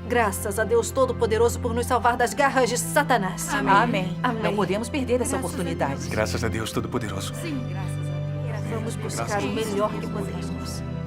Graças a Deus Todo-Poderoso por nos salvar das garras de Satanás. Amém. Não podemos perder essa oportunidade. Graças a Deus Todo-Poderoso. Sim, graças a Deus. Vamos buscar Graças a o Deus. melhor que podemos.